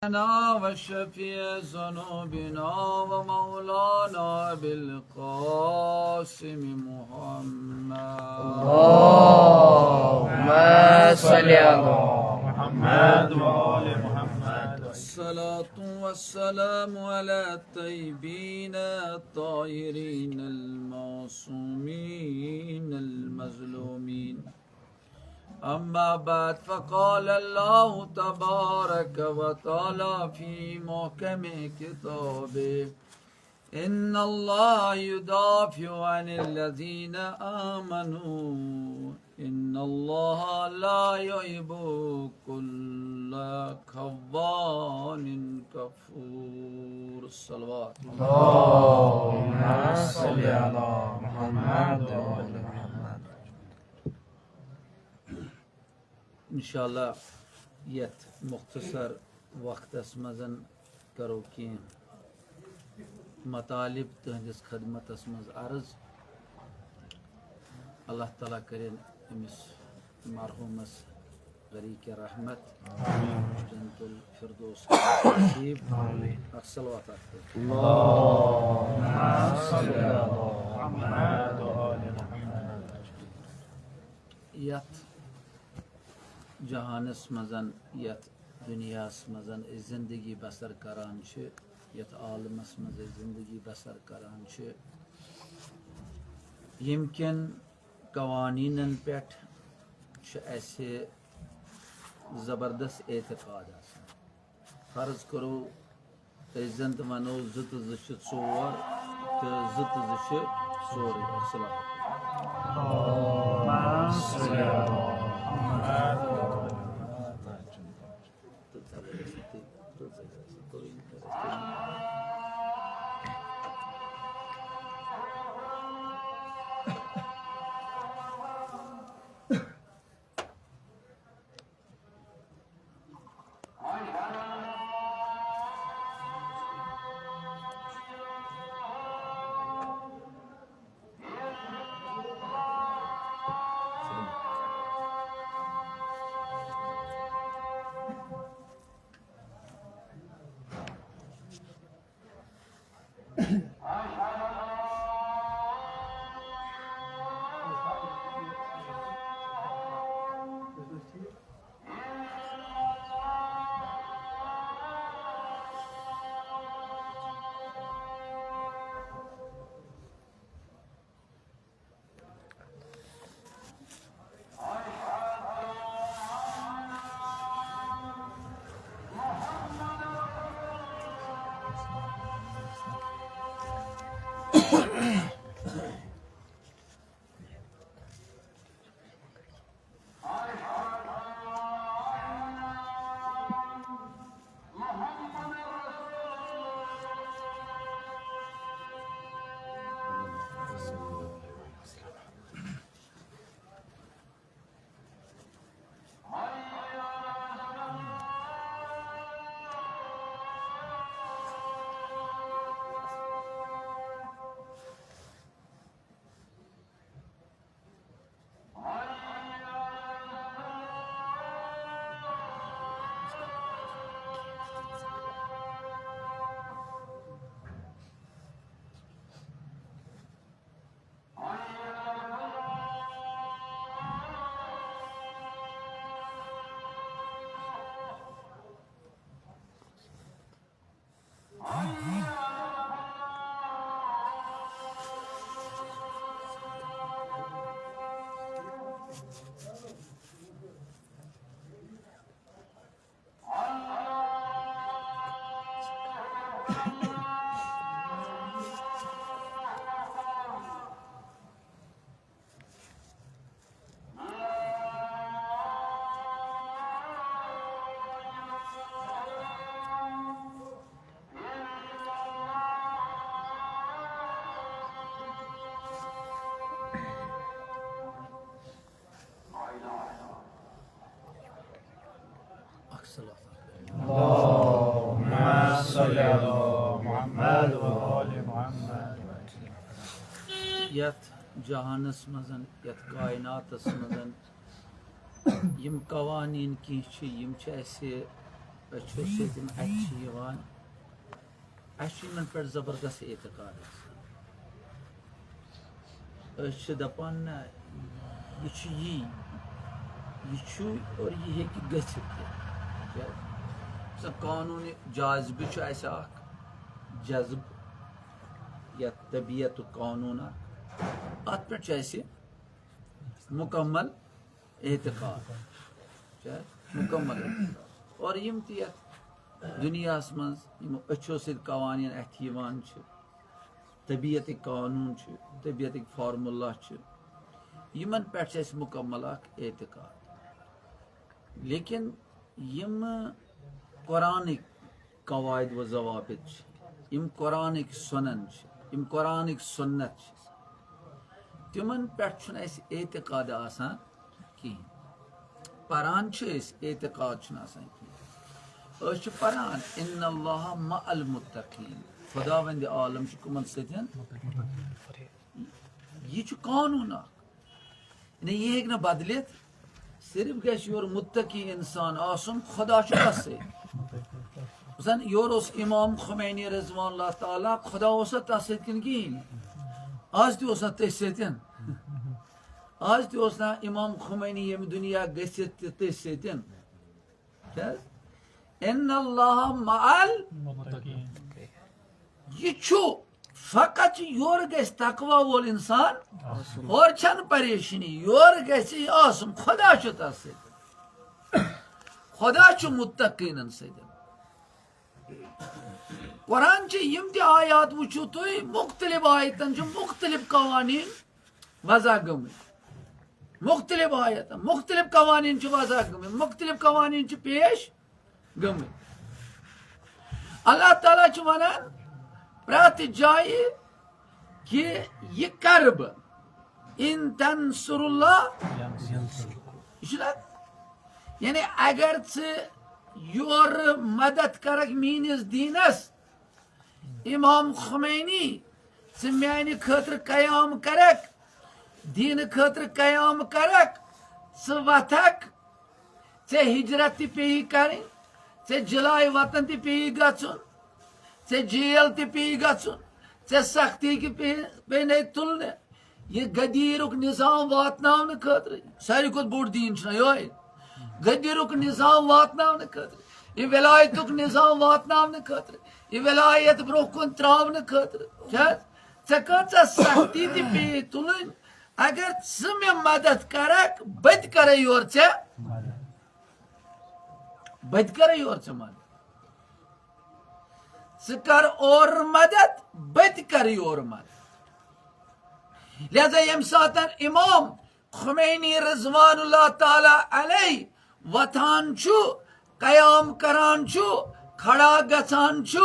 وشفيع ذنوبنا ومولانا بالقاسم محمد اللهم صل على محمد وآل محمد. الصلاة والسلام على الطيبين الطاهرين المعصومين المظلومين. أما بعد فقال الله تبارك وتعالى في محكم كتابه إن الله يدافع عن الذين آمنوا إن الله لا يحب كل خوان كفور. الصلوات. اللهم صل على محمد وآل محمد. انشاءاللہ یت مختصر وقتس مزن کرو کی مطالب تہندس خدمتس مز عرض. اللہ تعالیٰ کرن امس مرحومس غریق رحمت جنت الفردوس نصیب. صلوات. اللهم صل على محمد وآل محمد. یت جہانس مزن یت دنیاس مزن زندگی بسر کران چھ یت عالمس مز زندگی بسر کران چھ یمکن قوانینن پیٹھ چھ اسہ زبردست اعتقاد آسان. فرض کرو زن تو ونو زٕ تہٕ زٕ چھِ ژور تہٕ زٕ تہٕ زٕ چھِ ژورے. السلام. اللهم صل على محمد. اللهم صل على محمد وآل محمد. یت جہانس مزن یت کائناتس مزن یم قوانین کی یم چھ اسہ اچھو سۭتۍ اَتہِ چھِ یِوان اَسہِ چھُ یِمن پٮ۪ٹھ زبردست اعتقاد آسان أسۍ چھِ دَپان نہ یہِ چھُ یی یہِ چھُ اور یہِ ہیٚکہِ گٔژھِتھ تہِ کیٛازِ سۄ قانوٗنہِ جاذبہٕ چھُ اَسہِ اکھ جذب یَتھ طبیعتُک قانوٗن اکھ اَتھ پٮ۪ٹھ چھُ اَسہِ مُکمل اعتقاد مُکمل اعتقاد اور یِم تہِ یَتھ دُنیاہَس منٛز یِمو أچھو سۭتۍ قوانیٖن اَتھِ یِوان چھِ طبیعتٕکۍ قانوٗن چھِ طبیعتٕکۍ فارمولا چھِ یِمن پٮ۪ٹھ چھِ اَسہِ مُکمل اکھ اعتقاد لیکن یِمہٕ قرآنٕکۍ قواعد و ضوابط چھِ یِم قرآنٕکۍ سُنن چھِ یِم قرآنٕکۍ سُنت چھِ تِمن پٮ۪ٹھ چھُنہٕ اَسہِ اعتقاد آسان کِہیٖنۍ پران چھِ أسۍ اعتقاد چھُنہٕ آسان کِہیٖنۍ أسۍ چھِ پران اِنَّ اللّٰهَ مَعَ الْمُتَّقِیٖن خۄداوندِ عالم چھُ کٕمن سۭتۍ یہِ چھُ قانوٗن اکھ یعنی یہِ ہیٚکہِ نہٕ بدلِتھ صرف گژھِ یورٕ مُتقی اِنسان آسُن خۄدا چھُ تس سۭتۍ زن یورٕ اوس اِمام خمینی رضوان اللہ تعالیٰ خۄدا اوسا تس سۭتۍ کِنہٕ کِہیٖنۍ آز تہِ اوس نا تٔتھۍ سۭتۍ آز تہِ اوس نا اِمام خمینی ییٚمہِ دُنیا گٔژھِتھ تہِ تٔتھۍ سۭتۍ کیٛازِ اِنَّ اللّٰهَ مَعَ یہِ چھُ فقط چھِ یورٕ گژھِ تقوا وول اِنسان ہورٕ چھنہٕ پریشٲنی یورٕ گژھِ آسُن خۄدا چھُ تس سۭتۍ خۄدا چھُ مُتقیٖنن سۭتۍ قرآن چھِ یِم تہِ آیات وٕچھِو تُہۍ مُختٔلِف آیتن چھِ مُختٔلِف قوانیٖن وضع گٔمٕتۍ مُختٔلِف آیتن مُختٔلِف قوانیٖن چھِ وضع گٔمٕتۍ مُختٔلِف قوانیٖن چھِ پیش گٔمٕتۍ اللہ تعالیٰ چھُ ونان پرٛٮ۪تھ جایہِ کہِ یہِ کرٕ بہٕ اِن تنصُرُ اللّٰہ یہِ چھُنہ یعنی اگر ژٕ یورٕ مدد کرکھ میٲنِس دیٖنس اِمام خمینی ژٕ میانہِ خٲطرٕ قیام کرکھ دیٖنہٕ خٲطرٕ قیام کرکھ ژٕ وتھکھ ژےٚ ہجرت تہِ پیٚیی کرٕنۍ ژےٚ جلایہِ وطن تہِ پیٚیی گژھُن ژےٚ جیل تہِ پیٚیی گژھُن ژےٚ سختی پیٚیہِ تُلنہِ یہِ غدیٖرُک نظام واتناونہٕ خٲطرٕ ساروی کھۄتہٕ بوٚڑ دیٖن چھُنہ یِہوے غدیٖرُک نظام واتناونہٕ خٲطرٕ یہِ ولایتُک نظام واتناونہٕ خٲطرٕ یہِ ولایت برونٛہہ کُن تراونہٕ خٲطرٕ کیٛازِ ژےٚ کۭژاہ سختی تہِ پیٚیی تُلٕنۍ اگر ژٕ مےٚ مدد کرکھ بہٕ تہِ کرے یورٕ ژےٚ بہٕ تہِ کرے یورٕ ژےٚ مدد ژٕ کر اورٕ مدد بہٕ تہِ کرٕ یورٕ مدد لہذا ییٚمہِ ساتہٕ اِمام خمینی رضوان اللہ تعالیٰ علیہ وتھان چھُ قیام کران چھُ کھڑا گژھان چھُ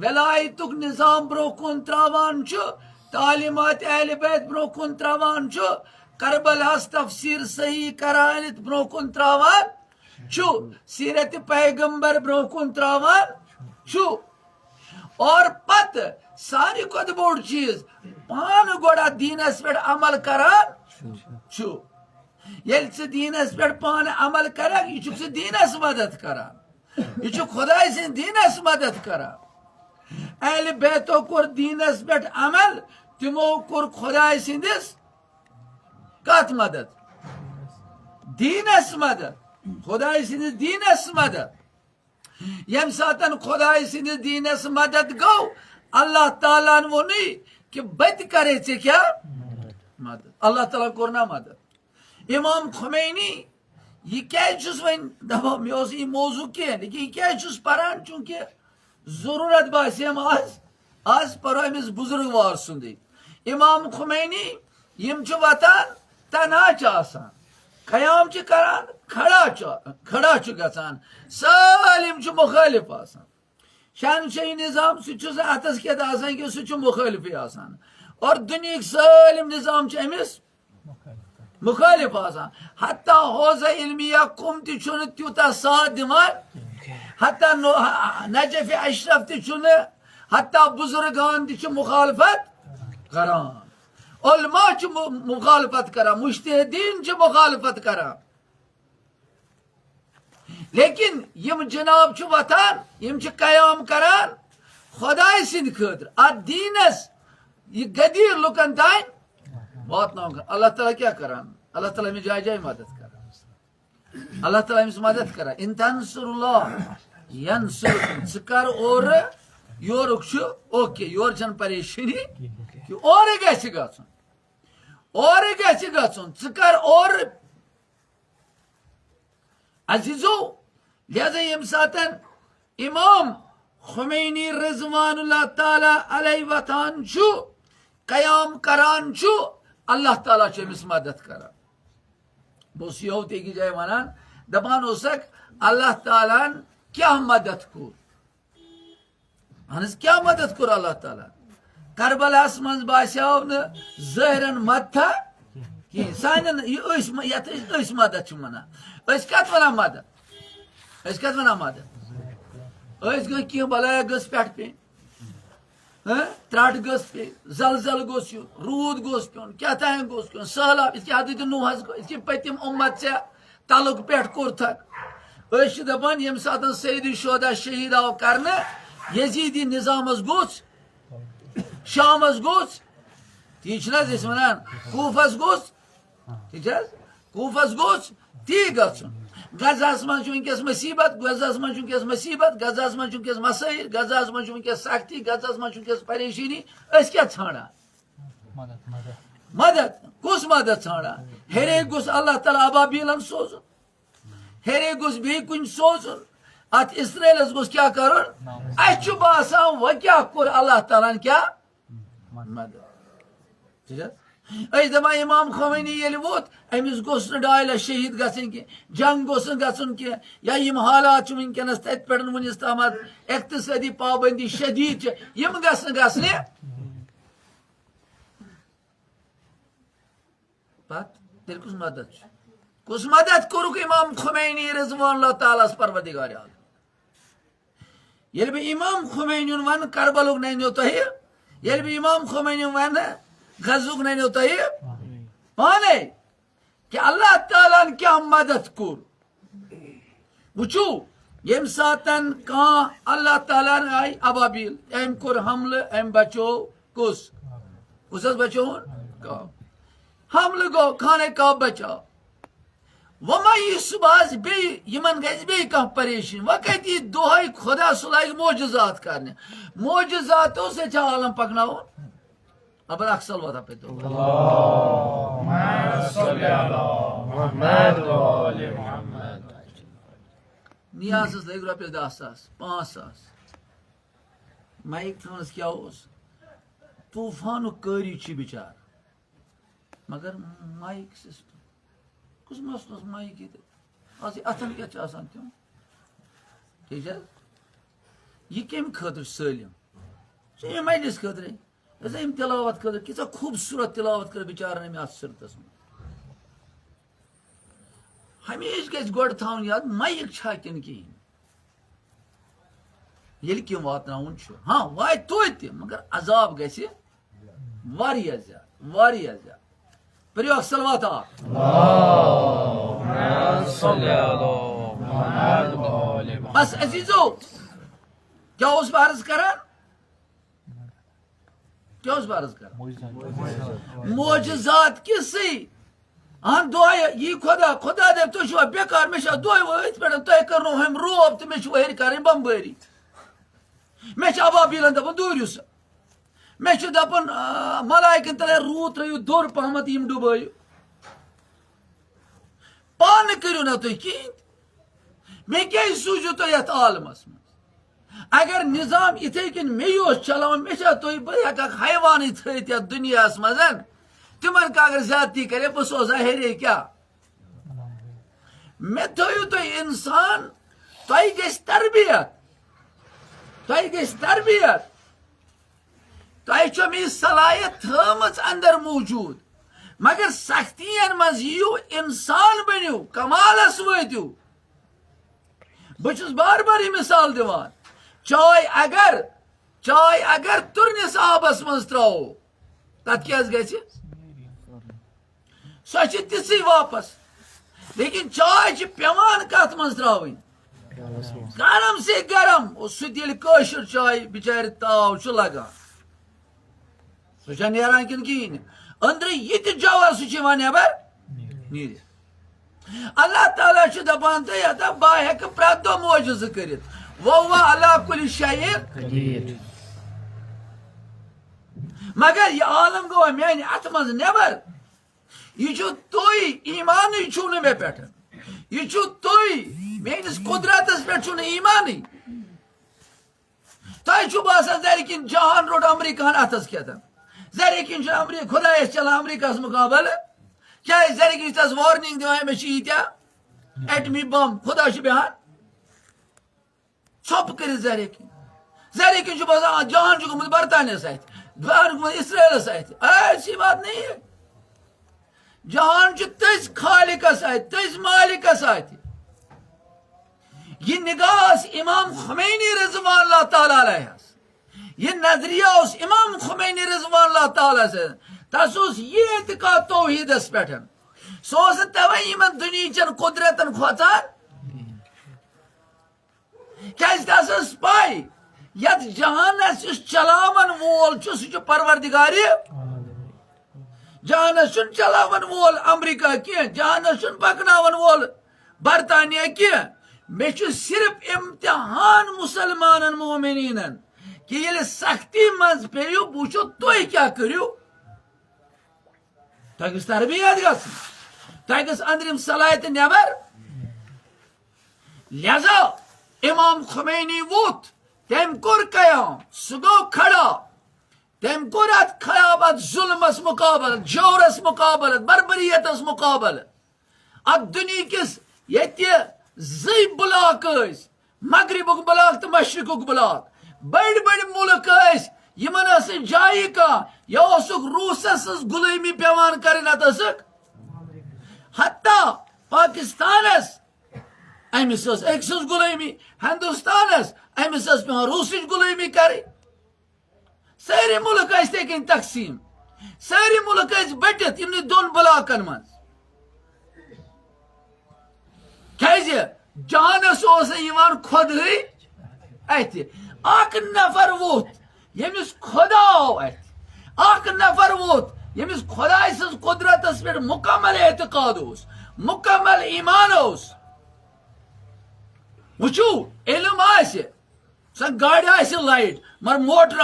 ولایتُک نظام برونٛہہ کُن تراوان چھُ تعلیمات اہلِ بیت برونٛہہ کُن تراوان چھُ کربلاہس تفسیٖر صحیح کرانِتھ برونٛہہ کُن تراوان چھُ سیرت پیغمبر برونٛہہ کُن تراوان چھُ اور پتہٕ ساروی کھۄتہٕ بوٚڑ چیٖز پانہٕ گۄڈٕ اتھ دیٖنس پٮ۪ٹھ عمل کران چھُ ییٚلہِ ژٕ دیٖنس پٮ۪ٹھ پانہٕ عمل کرکھ یہِ چھُکھ ژٕ دیٖنس مدد کران یہِ چھُ خۄداے سٕنٛدۍ دیٖنس مدد کران اہلِ بیتو کوٚر دیٖنس پٮ۪ٹھ عمل تِمو کوٚر خۄداے سٕنٛدِس کتھ مدد دیٖنس مدد خۄداے سٕنٛدِس دیٖنس مدد ییٚمہِ ساتہٕ خۄداے سٕنٛدِس دیٖنس مدد گوٚو اللہ تعالیٰ ہن ووٚنُے کہِ بہٕ تہِ کرے ژےٚ کیٛاہ مدد اللہ تعالیٰ کوٚر نا مدد اِمام خمینی یہِ کیٛازِ چھُس وۄنۍ دپان مےٚ اوس یہِ موضوٗع کینٛہہ لیکن یہِ کیٛازِ چھُس پران چوٗنکہِ ضروٗرت باسیٚم آز پرو أمِس بُزرٕگوار سُنٛدٕے اِمام خمینی یِم چھِ وتھان تنہا چھِ آسان قیام چھِ کران کھڑا چھُ گژھان سٲلِم چھُ مُخٲلِف آسان شہنشاہی نظام سُہ چھُس نہٕ اتھس کٮ۪تھ آسان کینٛہہ سُہ چھُ مُخٲلِفٕے آسان اور دُنہِکۍ سٲلِم نظام چھِ أمِس مُخٲلِف آسان حتیٰ حوضہ علمیہ کُم تہِ چھُنہٕ تیوٗتاہ ساتھ دِوان حتیٰ نجف اشرف تہِ چھُنہٕ حتیٰ بُزرگان تہِ چھِ مُخالفت کران علما چھِ مُخالفت کران مُجتہدیٖن چھِ مُخالفت کران لیکن یم جناب چھ وتھان یم چھ قیام کران خدائے سند خاطر ات دینس یہ غدیر لکن تان واتناؤن اللہ تعالیٰ کیا کران اللہ تعالیٰ امس جائے جائے مدد کران اللہ تعالیٰ امس مدد کران ان تنصر اللہ ینصرکم ژٕ کر اور یورک چھ اوکے یور چھن پریشانی کہ اور گژھِ گژھُن اور گژھِ گژھُن ژٕ کر اور عزیزو لہذا یم ساتن امام خمینی رضوان اللہ تعالی علیہ وطان چھو قیام کران چھو اللہ تعالیٰ چھو امس مدد کران بس یہ کی جائے ونان دپان اوسک اللہ تعالیٰ کیا مدد کور اہنس کیا مدد کور اللہ تعالیٰ کربلاس من باسیو نا ظاہرن مدتھا کی سانن یت اس مدد چھ ونان اس کت ونان مدد اس کت ونان مدد اس گئی کی بلایا گس پٹ پین ترٹ گس پے زلزل گوس یون رود گوس پیون کیا تین گوس پیون سہلاب اس کی حدیث نوحس اس کی پتم امت سے تعلق پیٹ کور تھک اس دپان یم ساتن سید شہدا شہید آو کرنے یزیدی نظامس گوس شامس گوس تی چھنہ اس ونان کوفس گوس ٹھیک ہے کوفس گوس تی گژھن غزہس من ونکس مصیبت غزہس من ونکس مصیبت غزہس من ونکس مسائل غزہس من ونکس سختی غزہس من ونکس پریشانی اس کیا ژھانڈان مدد کس مدد ژھانڈان ہیرے گوس اللہ تعالیٰ ابابیلن سوزن ہیرے گوس بی کن سوزن ات اسرائیلس گوس کیا کرن اس باسان وہ کیا کور اللہ تعالیٰ کیا مدد ٹھیک ہے اس دپان امام خمینی یل ووت امس گوس نا 2 لچھ شہید گھن کی جنگ گوس گھن کی یا یم حالات ونکس تت پہ ونس تامت اقتصادی پابندی شدید یم گھن پت تیل کس مدد کس مدد کورک امام خمینی رضوان اللہ تعالیٰ پروردگار عالم یل بہ امام خمینی ون کربلک ننو تہ یل بہ امام خمینی ون غزوک ننو تہ پانے کہ اللہ تعالیٰ کیا مدد کور وچو یم ساتن کان اللہ تعالیٰ آئی ابابیل ام کور حملہ ام بچو کس بچو حملہ گو خانہ کعبہ بچاو وما یہ صبح بیمن گھس بی کم پریشان وہ کتی دہائی خدا صلاح معجزات کرنے معجزاتوں سے عالم پکناؤ اب اکھ صلوات پہ تو نیاز لگ رۄپیس 10,000 5,000 مائک تھونس کیا طوفان کاری چھ بچار مگر مائک سسٹم کس مسلس مائک یہ اتن کیا آسان تم ٹھیک ہے یہ کم خاطر سالم یہ مجلس خاطر ام تلاوت خاطر کیسا خوبصورت تلاوت کر بچارن ام ات سرتس من ہمیشہ گھس گۄڈٕ تھاون یاد مائک چھا کن کہین یل کم واتناون چھ ہاں وات توتہ مگر عذاب گژھِ واریاہ زیادہ پریو صلوات بس عزیزو کیا اس عرض کران کیا اس عرض کران معجزات کسی ہاں دعا یہ خدا دے تو چھو بیکار میں چھو دعا ویت پہ تو کرنو ہم روب تو میں چھو ہیر کریں بمباری میں چھو ابابیلن دپن دوریو سا میں چھو دپن ملائکن تلے روت رہیو دور پہمت یم ڈوبائیو پان کریو نا تو کین میں کیا سوچو تو یت عالمس من اگر نظام اتھے کن میوس چلاون میں چھو تو بہت حیوانی تھیت یا دنیا اس مزن تمن کا اگر زیادتی کرے بس وہ ظاہر کیا میں تھیو تو انسان تو گیس تربیت تو می صلاحیت تھمت اندر موجود مگر سختین مز یو انسان بنیو کمالس واتو بچس بار بار یہ مثال دیوان چائے اگر ترنس آبس مز تراو تت کیا گژھِ سو تھی واپس لیکن چائے پیوان کت من تراؤن گرم سے گرم سل کوشر چائے بچار تاو لگان سہ نیران کن کہین اندر یہ جوہر سہ نبر نیرت اللہ تعالیٰ دپان تو بہ ہیکہ پرٛٮ۪تھ دۄہ معجزہ کٔرِتھ وَهُوَ عَلَى كُلِّ شَيْءٍ مگر یہ عالم گوٚو میانہِ اتھ منٛز نٮ۪بر یہ چھُ تُہۍ ایٖمانٕے چھُو نہٕ مےٚ پٮ۪ٹھ یہ چھُ تُہۍ میٲنِس قُدرتس پٮ۪ٹھ چھُو نہٕ ایٖمانٕے تۄہہِ چھُو باسان زرِ کِنۍ جہان روٚٹ امریکہن اتھس کھٮ۪تن زرِ کِنۍ چھُ خۄدایس چلان امریکہس مُقابلہٕ کیٛازِ زرِ کِنۍ چھِ تس وارننگ دِوان مےٚ چھِ ییٖتیٛاہ ایٹمی بم خۄدا چھُ بیٚہان ژھۄپہٕ کٔرِتھ زرِ کِنۍ چھُ باسان جہان چھُ گوٚمُت برطانیہس اتھِ جہان چھُ گوٚمُت اسرائیلس اتھِ ایسی بات نہیں ہے جہان چھُ تٔژ خالقس اتھِ تٔژ مالکس اتھِ یہ نگاہ امام خمینی رضوان اللہ تعالیٰ علیہ یہ نظریہ اس امام خمینی رضوان اللہ تعالیٰ سے تس یہ اعتقاد توحیدس پہ سہ توے یمن دنیچن قدرتن کھوژان کیاز تس پائی یت جہانس چلاون وول سہ پروردگار جہانس چلاون وول امریکہ کی جہانس پکناون وول برطانیہ کی مے صرف امتحان مسلمان مومنین کہ یل سختی مز پیو وچھو تھی کیا کرو تہ گھس تربیت گھن تہ گھس اندرم صلاحیت نبر لہذا امام خمینی ووت تم کور قیام سہ گو کھڑا تم کور ات خراب ات ظلمس مقابل جورس مقابل بربریتس مقابل ات دنیا کس یہ زی بلاک مغربک بلاک تو مشرقک بلاک بڑ بڑ ملک یمن جائیں کھانا یا روسس غلامی پیوان کرن حتیٰ پاکستانس امس أکۍ سٕنٛز غلامی ہندوستانس امس پیوان روسچ غلامی کریں ساری ملک تھے کن تقسیم ساری ملک بٹت یمن دون بلاکن مز کیازِ جہانس خۄدٕے اتھ اکھ نفر ووت یمس خدا آو اتھ نفر ووت یمس خداے سٕنٛز قدرتس پٮ۪ٹھ مکمل اعتقاد مکمل ایمان وچھو علم سۄ گاڑِ لایٹ مگر موٹر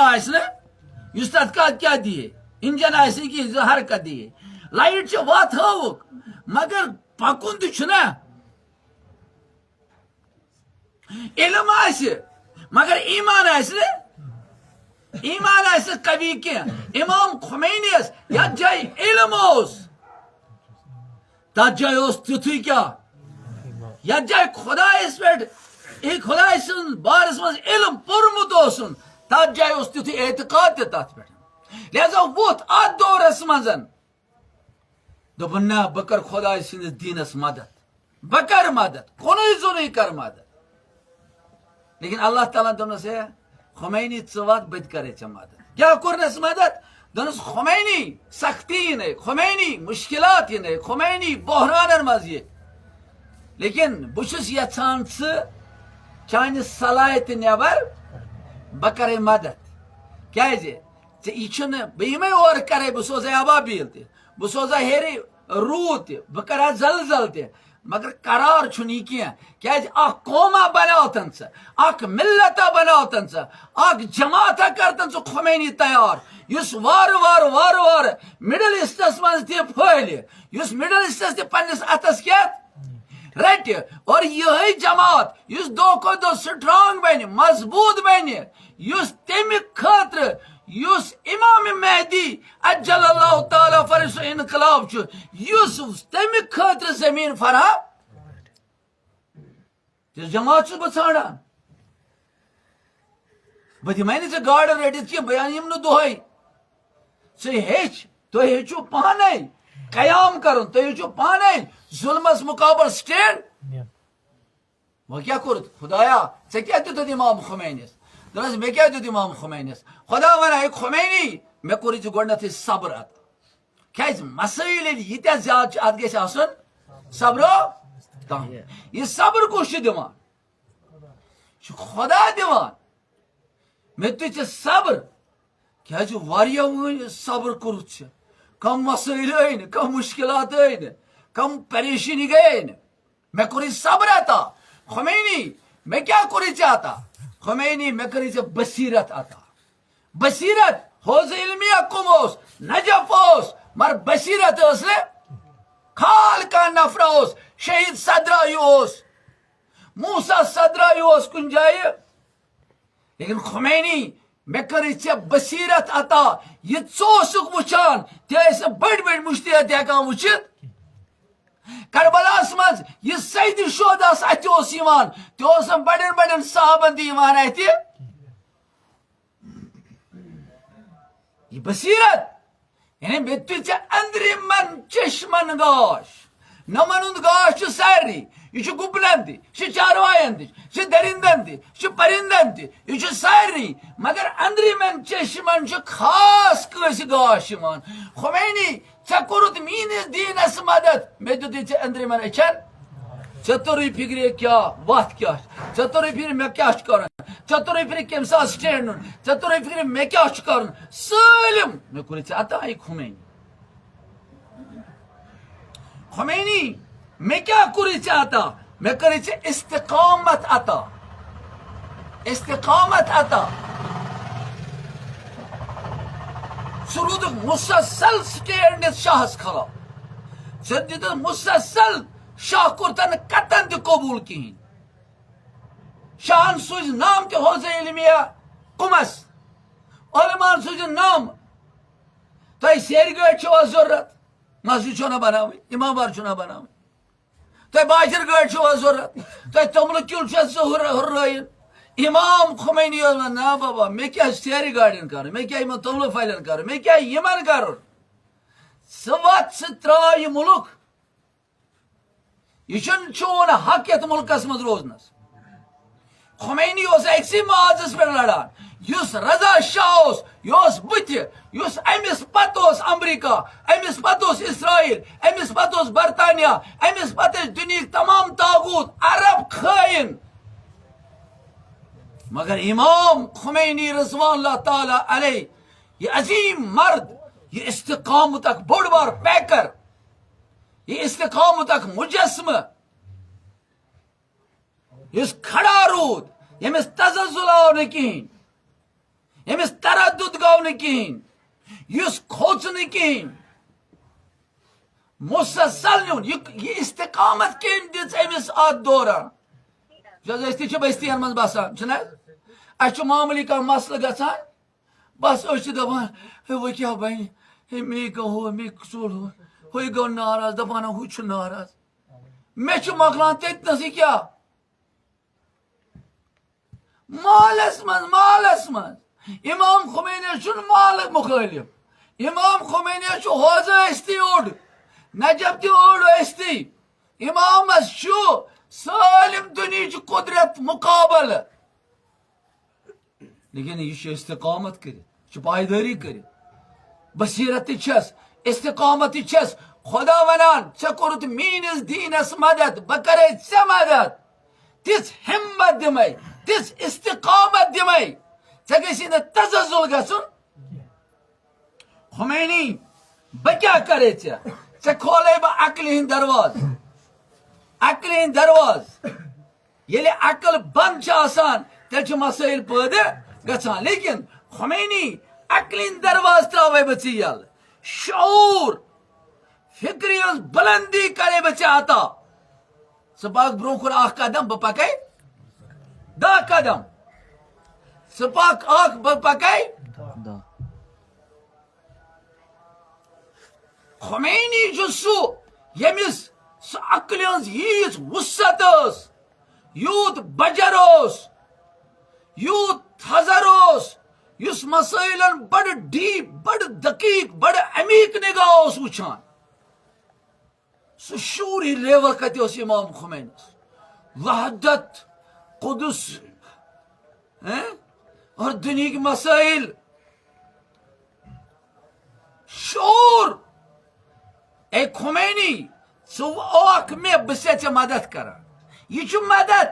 یُس تتھ کیا دیے انجن کی حرکت دیے لایٹ وتھ ہٲوٕکھ مگر پکن تہِ چھُنا علم مگر ایمان ایمان کبھی کی امام خمینی یت جائے علم تر جائے تیتھے کیا یت جائے خدایس پہ خدائے سن بارس مز علم پورمت تر جائے تیتھے اعتقاد تہ تر پہ لہذا ووت ات دورس مز دپن نا بہ کر خدائے سندس دینس مدد بہ کر مدد کُنُے زوٚنُے کر مدد لیکن اللہ تعالیٰ دونس ہے خمینی ثوت بت کرے ژے مدد کیا کورنس مدد دونس خمینی سختی نہیں خمینی مشکلات نہیں خمینی بحرانن مز یہ لیکن بہس یژھان چانہ صلاحیت نبر بہ کرے مدد کیازِ ژے یہ بہ یمے اور کرے بہ سوزے ابابیل تہ بہ سوزا ہیرِ روٗد تہ بہ کرا زلزل تہ مگر قرار چھُنہٕ یہِ کینٛہہ کیازِ اکھ قوما بناوتن ژٕ اکھ ملتا بناوتن ژٕ اکھ جماعتا کرتن ژٕ خمینی تیار یُس وارٕ وارٕ وارٕ وارٕ مڈل ایسٹس منٛز تہِ پھہلہِ یُس مڈل ایسٹس تہِ پننس اتھس کیٛاہ رٹہِ اور یہے جماعت یُس دۄہ کھۄتہٕ دۄہ سٹرانگ بنہِ مضبوط بنہِ یُس تمہِ خٲطرٕ یُس امام مہدی اجل اللہ تعالیٰ فرض سُہ انقلاب چھُ یُس تمہِ خٲطرٕ زمین فراہم تِژھ جماعت چھُس بہٕ ژھانڈان بہٕ دِمے نہٕ ژےٚ گاڈٕ رٔٹِتھ کینٛہہ بہٕ یِم نہٕ دۄہے ژٕ ہیٚچھ تُہۍ ہیٚچھِو پانے قیام کرُن تُہۍ ہیٚچھِو پانے ظلمس مقابل سٹینڈ وۄنۍ کیٛاہ کوٚرُتھ خدایا ژےٚ کیٛاہ دِتُتھ امام خمینیس دپس مےٚ کیٛاہ دیُت امام خمینیس خدا ونان ہے خمینی مےٚ کوٚرُے ژےٚ گۄڈنیٚتھٕے صبر اتھ کیٛازِ مسٲیل ییٚلہِ ییٖتیٛاہ زیادٕ چھِ اتھ گژھِ آسُن صبرو تام یہِ صبر کُس چھُ دِوان خدا دیوان میں تجھے صبر کیا جو واریہ وین صبر کرت چھ کم مسائل آئین کم مشکلات آئین کم پریشانی گئین میں کری صبر عطا خمینی میں کیا کری چاہتا خمینی میں کری چاہ بصیرت عطا بصیرت حوض علمیہ کم ہوس نجف ہوس مر بصیرت اس نے خال کا نفر ہوس شہید صدرائی ہوس موسیٰ صدرائی ہوس کن جائے لیکن خمینی میں کری چاہ بصیرت عطا یہ ژوسک وچان تیسے بڑ بڑ مشتیت ہیکان وچت کربلاس مز یہ سید شہداس اتہ اوس یوان تہ اوس بڑن بڑن صحابن تہ یوان اتہ یہ بصیرت یعنی میں تجھے اندری من چشمن گاش نمنند گاش چھ ساری یہ گپنن تہ یہ چاروائن تہ یہ درندن تہ یہ پرندن تہ یہ ساری مگر اندری من چشمن چھ خاص کس گاش یوان خمینی ژے کورت میانس دینس مدد میں دے ژے اندری من اچھن ژے توری فکر کیا وت کیا ژے توری فکر میں کیا کرن ژے توری فکر کم سا سٹینڈ ژے توری فکر میں کیا کرن سالم میں کور ژے عطا خمینی خمینی میں کیا کری ژے عطا میں کری ژے استقامت عطا استقامت عطا سرود مسلسل سٹینڈ شاہس کھلا ژے دت مسلسل شاہ کورتن کتن تہ قبول کہین شاہن سوز نام تہ حوض علمیہ کمس علمان سوز نام تہ سیر گاڑی چھوا ضرورت مسجد چھو بناوی امام بار چھو بناوی تہ باجر گاڑی چھوا ضرورت تہ تومل کل چھ ہرائن امام خمینی نا بابا میں کیا سیر گاڑین کر میں کیا تومل پھلن کر میں کیا یمن کر سوات سے ترا یہ ملک یہ چون حق یت ملکس مز روزنس خمینی اکسی معاذس پہ لڑان اس رضا شاہ یہ بت اس امس پتہ امریکہ امس پتہ اسرائیل امس پتہ برطانیہ امس پتہ دنیا تمام طاغوت عرب خائن مگر امام خمینی رضوان اللہ تعالی علیہ یہ عظیم مرد یہ استقامت اک بوڑ بار پیکر یہ استقامت اک مجسمہ اس کھڑا رود یمس تزلزل آو نہ کہین یمس تردد گو نہ کہین یس کھوچ نہ کہین مسلسل نیون یہ استقامت کم دس امس ات دوران اس بستین من بسان چھنا اس معمولی کھانا مسئلہ گژھان بس دپان وہ کیا بن می گو می ژوٚل ہو گو ناراض دپان ہو ناراض مے مکلان تتنسے کیا مالس من امام خمینی چھ مال مخالف امام خمینی حوض اشتی اوڑ نجف تہ اوڑ اشتی امامس سالم دنیا قدرت مقابل لیکن یہ استقامت کر پائیداری کر بصیرت چھس استقامت چھس خدا ونان ژے کورت میانس دینس مدد بہ کرے ژے مدد تس ہمت دمے تس استقامت دمے ژے گژھی نہ تزلزل گژھن خمینی بہ کیا کرے ژے کھولے بہ عقل ہند دروازٕ عقل ہند درواز ییٚلہِ عقل بند آسان تیٚلہِ چھِ مسائل پٲدٕ گژھان لیکن خمینی عقل ہند درواز تراوے بہ ژےٚ یلہٕ شعور فکری ہٕنٛز بلندی کرے بہ ژےٚ عطا ژٕ پکھ برونٛہہ کُن اکھ قدم بہ پکے 10 قدم ژٕ پکھ اکھ بہ پکے خمینی چھُ سُہ ییٚمِس سہ عقل ہز ییژ وسعت یوت بجر یوت تھزر اس مسائلن بڑ ڈیپ بڑ دقیق بڑ عمیق نگاہ وچھان سہ شعوری لیول کتہ امام خمینس وحدت قدس اور دنیا کی مسائل شعور اے خمینی ژٕ اوکھ مےٚ بہٕ چھُسے ژےٚ مدد کران یہ چھُ مدد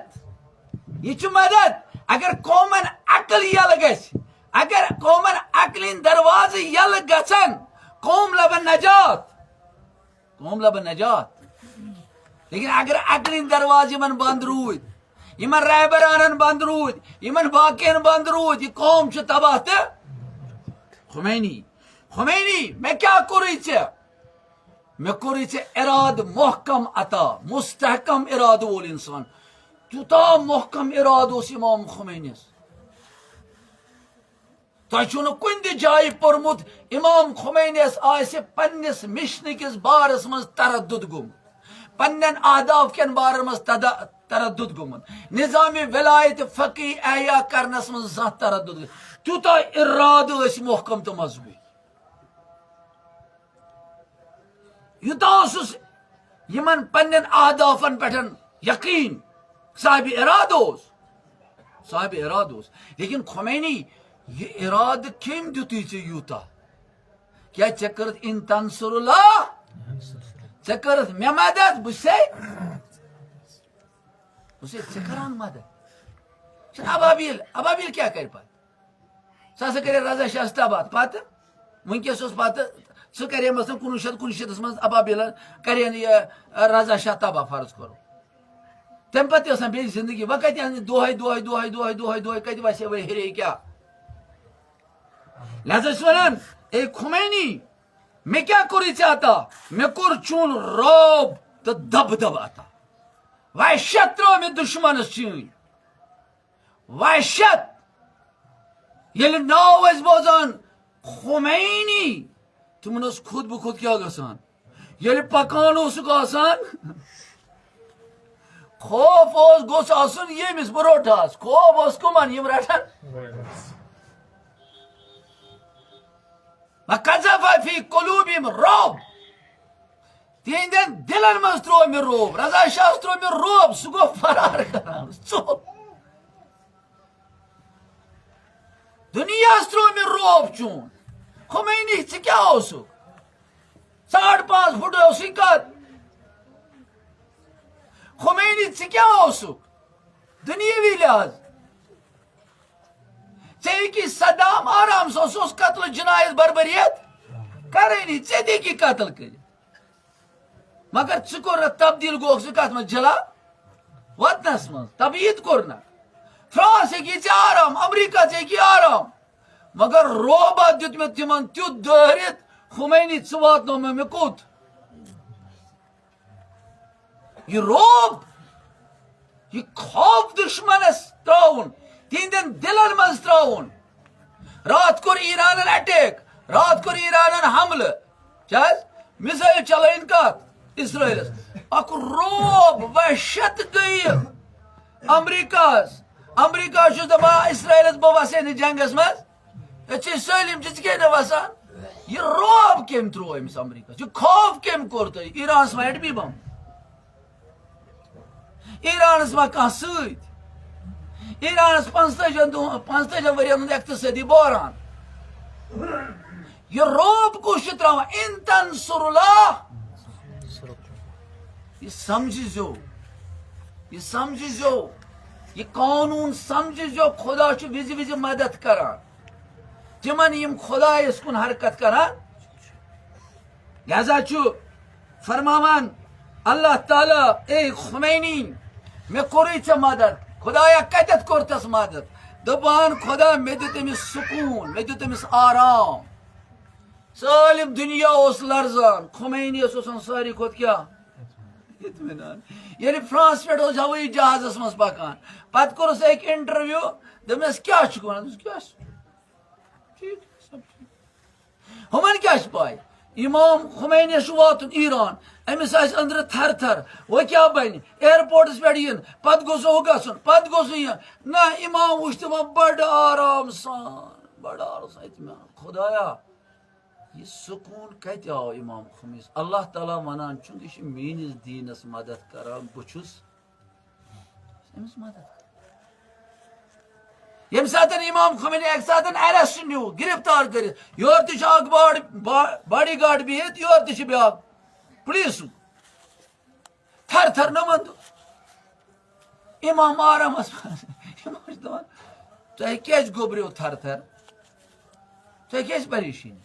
یہ مدد اگر قومن عقل یل گژھِ اگر قومن عقلین دروازٕ یل گژھن قوم لبن نجات لیکن اگر عقلین دروازٕ یمن بند روٗدۍ یمن رہبرانن بند روٗدۍ یمن باقین بند روٗدۍ یہ قوم چھُ تباہ تہٕ خمینی میں کیا کوٚرُے ژےٚ مےٚ کوٚرُے ژےٚ ارادٕ محکم عطا مستحکم ارادٕ وول انسان تیوٗتاہ محکم ارادٕ اوس امام خمینیس تۄہہِ چھُو نہٕ کُنہِ تہِ جایہِ پوٚرمُت امام خمینیس آسہِ پننِس مشنہٕ کِس بارس منٛز تردُد گوٚمُت پننٮ۪ن اہداف کٮ۪ن بارن منٛز تردُد گوٚمُت نظامِ ولایت فقی احیا کرنس منٛز زانٛہہ تردُد تیوٗتاہ ارادٕ ٲسۍ محکم تہٕ مضبوٗط یوٗتاہ اوسُس یمن پننٮ۪ن اہدافن پٮ۪ٹھ یقیٖن صاحب ارادٕ اوس لیکن خمینی یہ ارادٕ کٔمۍ دِتُے ژےٚ یوٗتاہ کیٛاہ ژےٚ کٔرٕتھ ان تنصر اللہ ژےٚ کٔرٕتھ مےٚ مدد بہٕ چھُسے ژےٚ کران مدد چھُنہٕ ابابیل کیٛاہ کرِ پتہٕ سُہ ہسا کرے رضا شاستاباد پتہٕ ونکیٚس اوس پتہٕ سُہ کرے مثلاً 1919 منٛز ابابیلن کرن یہ رضا شاہ تباہ فرض کرو تمہِ پتہٕ تہِ ٲسن بیٚیہِ زندگی وۄنۍ کتہِ دۄہے کتہِ وسے وۄنۍ ہیرے کیٛاہ لہذا چھُس ونان اے خمینی مےٚ کیٛاہ کوٚرُے ژےٚ عطا مےٚ کوٚر چون رعب تہٕ دبدبہٕ عطا وحشت ترٲو مےٚ دُشمنس چٲنۍ وحشت ییٚلہِ ناو ٲسۍ بوزان خمینی تِمن اوس خود بخود کیٛاہ گژھان ییٚلہِ پکان اوسُکھ آسان خوف گوٚژھ آسُن ییٚمِس بہٕ روٚٹہس خوف اوس کٕمن یِم رٹن وقذف فی قلوبہم رعب تہنٛدٮ۪ن دلن منٛز ترٛوو مےٚ روب رضا شاہس ترٛوو مےٚ روب سُہ گوٚو فرار کران ژوٚپ دُنیاہس ترٛوو مےٚ روب چون خمینی ژٕ کیٛاہ اوسُکھ 5.5 فُٹ اوسُے قد خمینی ژٕ کیٛاہ اوسُکھ دُنیاوی لحاظ ژےٚ ہیٚکی صدام آرام سان سُہ اوس قتل جنایت بربریت کرٲنی ژےٚ تہِ ہیٚکی قتل کٔرِتھ مگر ژٕ کوٚرنکھ تبدیل گوٚوکھ ژٕ کتھ منٛز جلا وطنس منٛز تبعید کوٚرنکھ فرانس ہیٚکی ژےٚ آرام امریکہ ژےٚ ہیٚکی آرام مگر روبا دیُت مےٚ تِمن تیُتھ دٲرِتھ خمینی ژٕ واتنو مےٚ کوٚت یہ روب یہ خوف دشمنس تراؤن تہندین دلن مز تراؤن رات کور ایرانن اٹیک رات کور ایرانن حملہ کیاز میزائل چلائن کت اسرائیلس اک روب وحشت گئی امریکہ چھُس دپان اسرائیلس بہ وسے نہٕ جنگس مز ژےٚ سٲلِم ژٕ کیٛازِ نہٕ وسان یہ روب کٔمۍ ترٛوو أمِس امریکہ یہ خوف کٔمۍ کوٚر تۄہہِ ایرانس ما ایٹمی بم ایرانس ما کانٛہہ سۭتۍ ایرانس 45 ؤرین ہُنٛد اقتصٲدی بحران یہ روب کُس چھُ تراوان ان تنصر اللہ یہ سمجھزیو یہ قانون سمجھزیو خدا چھُ وِزِ وِزِ مدد کران تِمن یِم خدایس کُن حرکت کران لہذا چھُ فرماوان اللہ تعالیٰ اے خمینی مےٚ کوٚرُے ژےٚ مدد خدایا کتٮ۪تھ کوٚر تس مدد دپان خدا مےٚ دیُت أمِس سکوٗن مےٚ دیُت أمِس آرام سٲلِم دُنیا اوس لرزان خمینیس اوسن ساروی کھۄتہٕ کیٛاہ اطمینان ییٚلہِ فرانس پٮ۪ٹھ اوس ہوٲیی جہازس منٛز پکان پتہٕ کوٚرُس أکۍ انٹرویو دوٚپنس کیٛاہ چھُکھ ونان کیٛاہ ہُمن کیٛاہ چھِ پاے امام خمینیس چھُ واتُن ایران أمِس آسہِ أنٛدرٕ تھر تھر وۄنۍ کیٛاہ بنہِ ایرپورٹس پٮ۪ٹھ یِن پتہٕ گوٚژھ ہُہ گژھُن پتہٕ گوٚژھ یہِ نہ امام وٕچھ تِمن بڑٕ آرام سان اطمینان خدایا یہ سکوٗن کتہِ آو امام خمینیس اللہ تعالیٰ ونان چھُ یہِ چھُ میٲنِس دیٖنس مدد کران بہٕ چھُس أمِس مدد ییٚمہِ ساتہٕ امام خمینی اکہِ ساتہٕ ایرسٹ نیوٗ گرفتار کٔرِتھ یورٕ تہِ چھُ اکھ باڈی گارڈ بِہِتھ یورٕ تہِ چھُ بیٛاکھ پُلیٖسُک تھر تھر نمن امام آرامس امام دپان تۄہہِ کیٛازِ گوٚبریو تھر تھر تۄہہِ کیٛازِ پریشٲنی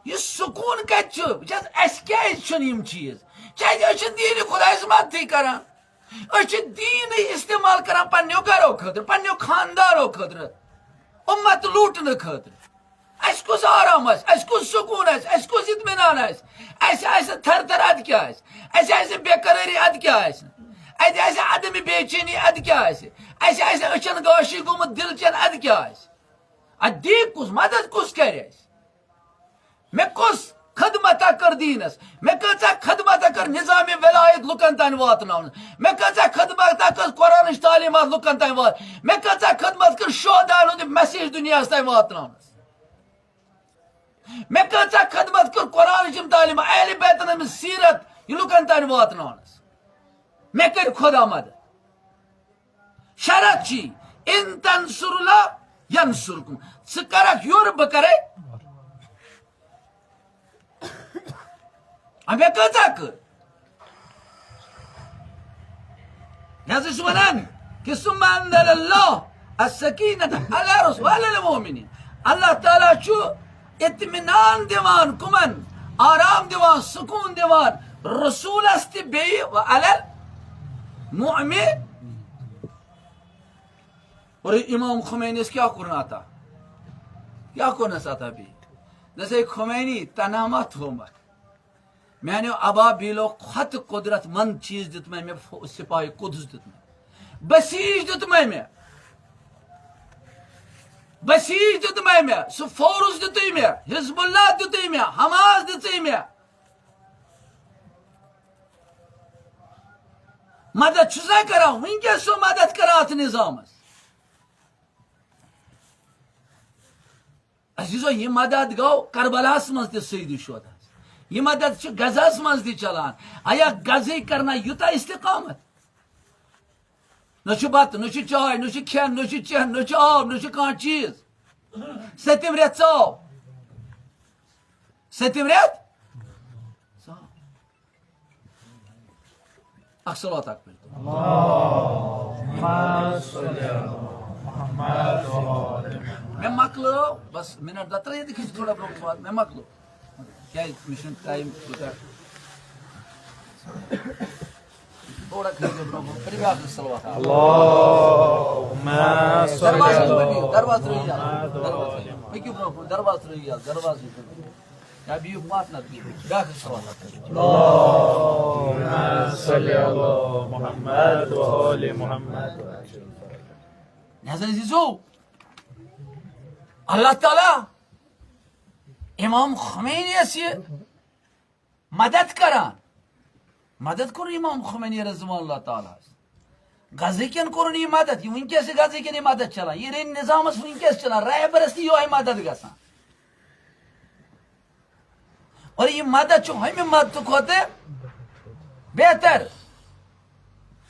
یہ سکون کتہِ چھُ وٕچھ حظ اَسہِ کیٛازِ چھُنہٕ یِم چیٖز کیٛازِ أسۍ چھِ دیٖنہِ خۄدایس مدتھٕے کران أسۍ چھِ دیٖنٕے استعمال کران پننیو گرو خٲطرٕ پننیو خاندارو خٲطرٕ اُمت لوٗٹنہٕ خٲطرٕ اَسہِ کُس آرام آسہِ اَسہِ کُس سکوٗن آسہِ اَسہِ کُس اطمینان آسہِ اَسہِ آسہِ تھر تھر اَدٕ کیٛاہ آسہِ اَسہِ آسہِ بے قرٲری اَدٕ کیٛاہ آسہِ اَتہِ آسہِ عدمِ بے چینی اَدٕ کیٛاہ آسہِ اَسہِ آسہِ أچھن گاشی گوٚمُت دِل چین اَدٕ کیٛاہ آسہِ اَدٕ دی کُس مدد کُس کرِ اَسہِ مےٚ کُس خدمتا کٔر دیٖنس مےٚ کۭژاہ خدمتا کٔر نظامِ ولایت لُکن تانۍ واتناونس مےٚ کۭژاہ خدمتا کٔر قرآنٕچ تعلیمات لُکن تانۍ وات مےٚ کۭژاہ خدمت کٔر شہداہن ہُنٛد میسیج دُنیاہس تانۍ واتناونس مےٚ کۭژاہ خدمت کٔر قرآنٕچ یِم تعلیمات اہلِ بیتن ہٕنٛز سیرت یہِ لُکن تانۍ واتناونس مےٚ کٔرِ خۄدا مدد شرط چھی اِن تنصر اللہ ینصرکم ژٕ کرکھ یورٕ بہٕ کرے مےٚ کۭژاہ کٔر مےٚ ہسا چھُ ونان کہِ ثم انزل اللہ السکینۃ علی رسول وعلی المؤمنین اللہ تعالیٰ چھُ اطمینان دِوان کٕمن آرام دِوان سکوٗن دِوان رسوٗلس تہِ بیٚیہِ وعلی المؤمنین اور امام خمینیس کیٛاہ کوٚرُن عطا کیٛاہ کوٚرنس عطا بیٚیہِ دسے خمینی تنہا ما تھومکھ میانیو ابابیلو کھۄتہٕ قدرت مند چیٖز دیُتمے مےٚ سپاہی قدس دیُتمے بسیج دیُتمے مےٚ بسیج دیُتمے مےٚ سُہ فورس دیُتُے مےٚ حزب اللہ دیُتُے مےٚ حماس دِژٕے مےٚ مدد چھُسا کران وٕنکیٚس چھُ مدد کران اتھ نظامس اَسہِ یُس یہِ مدد گوٚو کربلاہس منٛز تہِ سیدِ شودا یہ مدد غزہس مز تہ چلان آیا غزے کرنا یوتاہ استقامت نہ بتہ نہ چائے نہ کھین نہ چہن نہ آب نہ کانٛہہ چیز سٔتِم رٮ۪تھ ژاو سٔتِم رٮ۪تھ ژاو اکھ صلوات اکھ پٔرِتھ مےٚ مۄکلٲو بس منٹ دہ ترٛٲیِو کھٔسِو تھوڑا برونٛہہ وات مےٚ مۄکلو کیٛازِ مےٚ چھُنہٕ ٹایم تیوٗتاہ تھوڑا کھٔسِو برونٛہہ کٔرِو بیٛاکھ زٕ صلوات درواز ترٛٲیِو درواز ترٛٲیِو یَلہٕ درواز ترٛٲیِو پٔکِو برونٛہہ کُن درواز ترٛٲیِو یَلہٕ درواز یا بِہِو ماتھ نتہٕ بِہِو بیٛاکھ زٕ صلوات لہذا عزیزو اللہ تعالیٰ امام خمینیس یہ مدد کران مدد کور امام خمینی رضوان اللہ تعالیٰ غزہ کن کور یہ مدد یہ ونکس غزہ کن یہ مدد چلان یہ رین نظامس ونکس چلان رہبرس تہ یہ مدد گژھان اور یہ مدد ہمہ مدد کھوتہ بہتر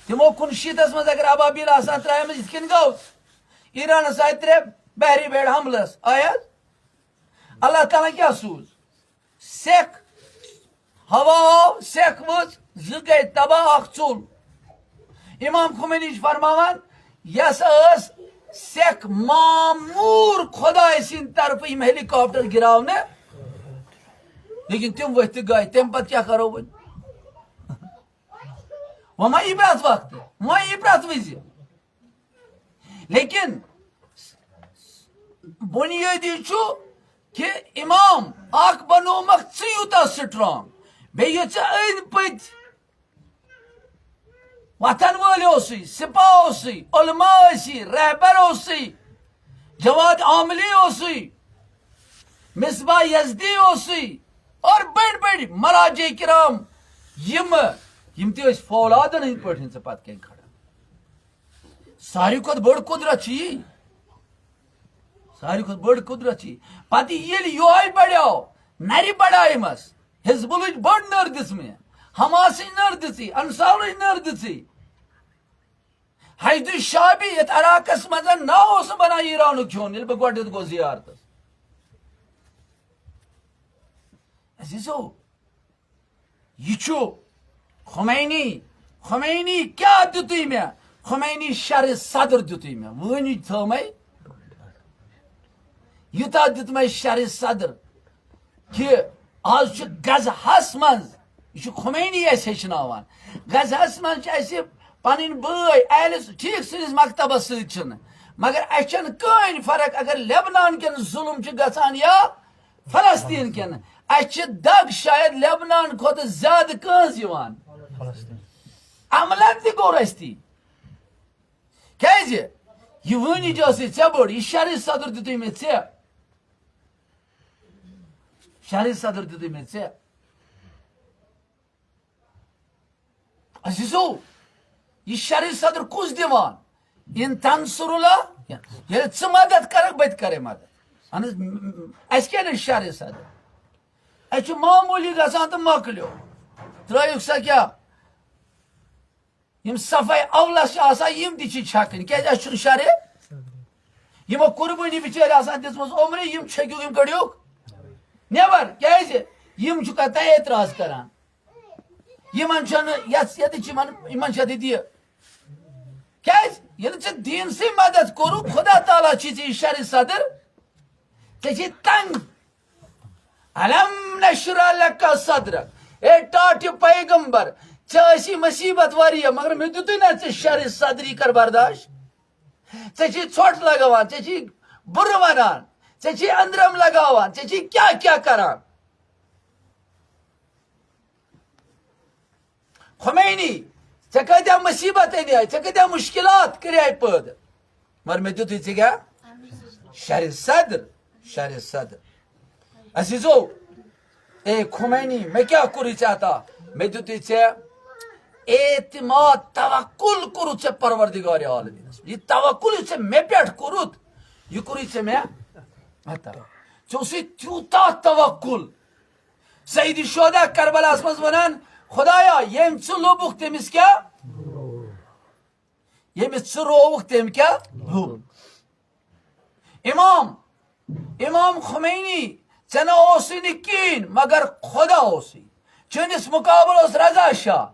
تمو 19 مز اگر ابابیل آسان ترٛایمٕژ یِتھ کٔنۍ گوٚو ایرانس آیہِ 3 بحری بیڑ حملس آیا اللہ تعالیٰ کیا سوز سیکھ ہوا آو سیکھ ؤژ زٕ گٔے تباہ اکھ ژوٚل امام خمینی چھُ فرماوان یس ٲس سیکھ معموٗر خۄداے سٕنٛدِ طرفہٕ یِم ہیلی کاپٹر گراونہٕ لیکن تِم ؤتھۍ تہٕ گٔے تمہِ پتہٕ کیٛاہ کرو وۄنۍ وۄنۍ ما یی پرٛٮ۪تھ وقتہٕ وۄنۍ یی پرٛٮ۪تھ وِزِ لیکن بُنیٲدی چھُ کہ امام اکھ بنومکھ ژٕ یوٗتاہ سٹرانگ بیٚیہِ یہِ ژےٚ أنٛدۍ پٔتۍ وتھن وٲلۍ اوسُے سپاہ اوسُے علما ٲسی رہبر اوسُے جواد عاملی اوسُے مصباح یزدی اوسُے اور بٔڑۍ بٔڑۍ مراجے کرام یِم تہِ ٲسۍ فولادن ہٕنٛدۍ پٲٹھۍ ژےٚ پتہٕ کَنۍ کھڑا ساروی کھۄتہٕ بٔڑ قُدرت چھِ یی ساروی کھۄتہٕ بٔڑ قُدرت چھِ یی پتہٕ ییٚلہِ یِہوے بڑیو نرِ بڑایمس حزبُلٕچ بٔڑ نٔر دِژ مےٚ حماسٕچ نٔر دِژٕے انصارٕچ نٔر دِژٕے حشد الشعبی یتھ عراقس منٛز ناو اوس نہٕ بنان ایرانُک کھیوٚن ییٚلہِ بہٕ گۄڈنیتھ گوٚوس زیارتس عزیزو یہ چھُ خمینی خمینی کیا دیتی میں خمینی شر صدر دیتی میں ونی تھو میں یوتا دیت میں شر صدر کہ آج غزہس من یہ خمینی اسے ہچناوان غزہس من اسے پن بھائی اہل ٹھیک سندس مکتبس ستھ مگر اچھن کہین فرق اگر لبنان کن ظلم گژھان یا فلسطین کن اچھ دگ شاید لبنان کھت زیادہ کنز یوان عملن تہ گور اس تی کیازِ یہ ونی جاسی ژے بوڑ یہ شر صدر دیتی میں ژے شر صدر دیتی میں ژے عزیزو یہ شر صدر کس دیوان ان تنصر اللہ یل ژٕ مدد کرک بہ تہ کرے مدد اہن اس کیا شر صدر اس معمولی گژھان تو مکلیو ترٲیِکھ سا کیا یم صفائی اولس آسان یم تہ چھ چھکن کیازِ اس چھُنہٕ شر یمو قربٲنی بچٲرۍ آسان دِژمٕژ عمرِ یم چھکیوکھ یم کڑیوکھ نیبر کیازِ یم چھُ کتھ اعتراض کران یمن چھنہٕ یتھ یمن چھِ یہِ کیازِ ییٚلہِ ژےٚ دیٖنسٕے مدد کوٚرُکھ خدا تعالیٰ چھی ژےٚ یہِ شر صدر ژےٚ چھی تنگ علم نشرح لک صدرک اے ٹاٹھ پیغمبر ژےٚ ٲسی مصیبت واریاہ مگر مےٚ دیُتُے نا ژےٚ شر صدری کر برداشت ژےٚ چھی ژھۄٹھ لگاوان ژےٚ چھی بُرٕ ونان ژےٚ چھی أنٛدرم لگاوان ژےٚ چھی کیاہ کیاہ کران خمینی ژےٚ کۭتیاہ مصیبت انے ژےٚ کۭتیاہ مشکلات کریے پٲدٕ مگر مےٚ دیُتُے ژےٚ کیاہ شر صدر شر صدر عزیزو اے خمینی مےٚ کیاہ کوٚرُے ژےٚ عطا مےٚ دیُتُے ژےٚ اعتماد توکل کوٚرُتھ ژےٚ پروردگار عالمیٖنس یہِ توکل یُس ژےٚ مےٚ پٮ۪ٹھ کوٚرُتھ یہِ کوٚرُے ژےٚ مےٚ عطا ژےٚ اوسُے تیوٗتاہ توکل سعید شہدا کربلاہس منٛز ونان خدایا ییٚمۍ ژٕ لوٚبُکھ تٔمِس کیاہ ییٚمِس ژٕ رووُکھ تٔمۍ کیاہ لوٚب امام خمینی ژےٚ نہ اوسُے نہٕ کِہیٖنۍ مگر خدا اوسُے چٲنِس مُقابل اوس رضا شاہ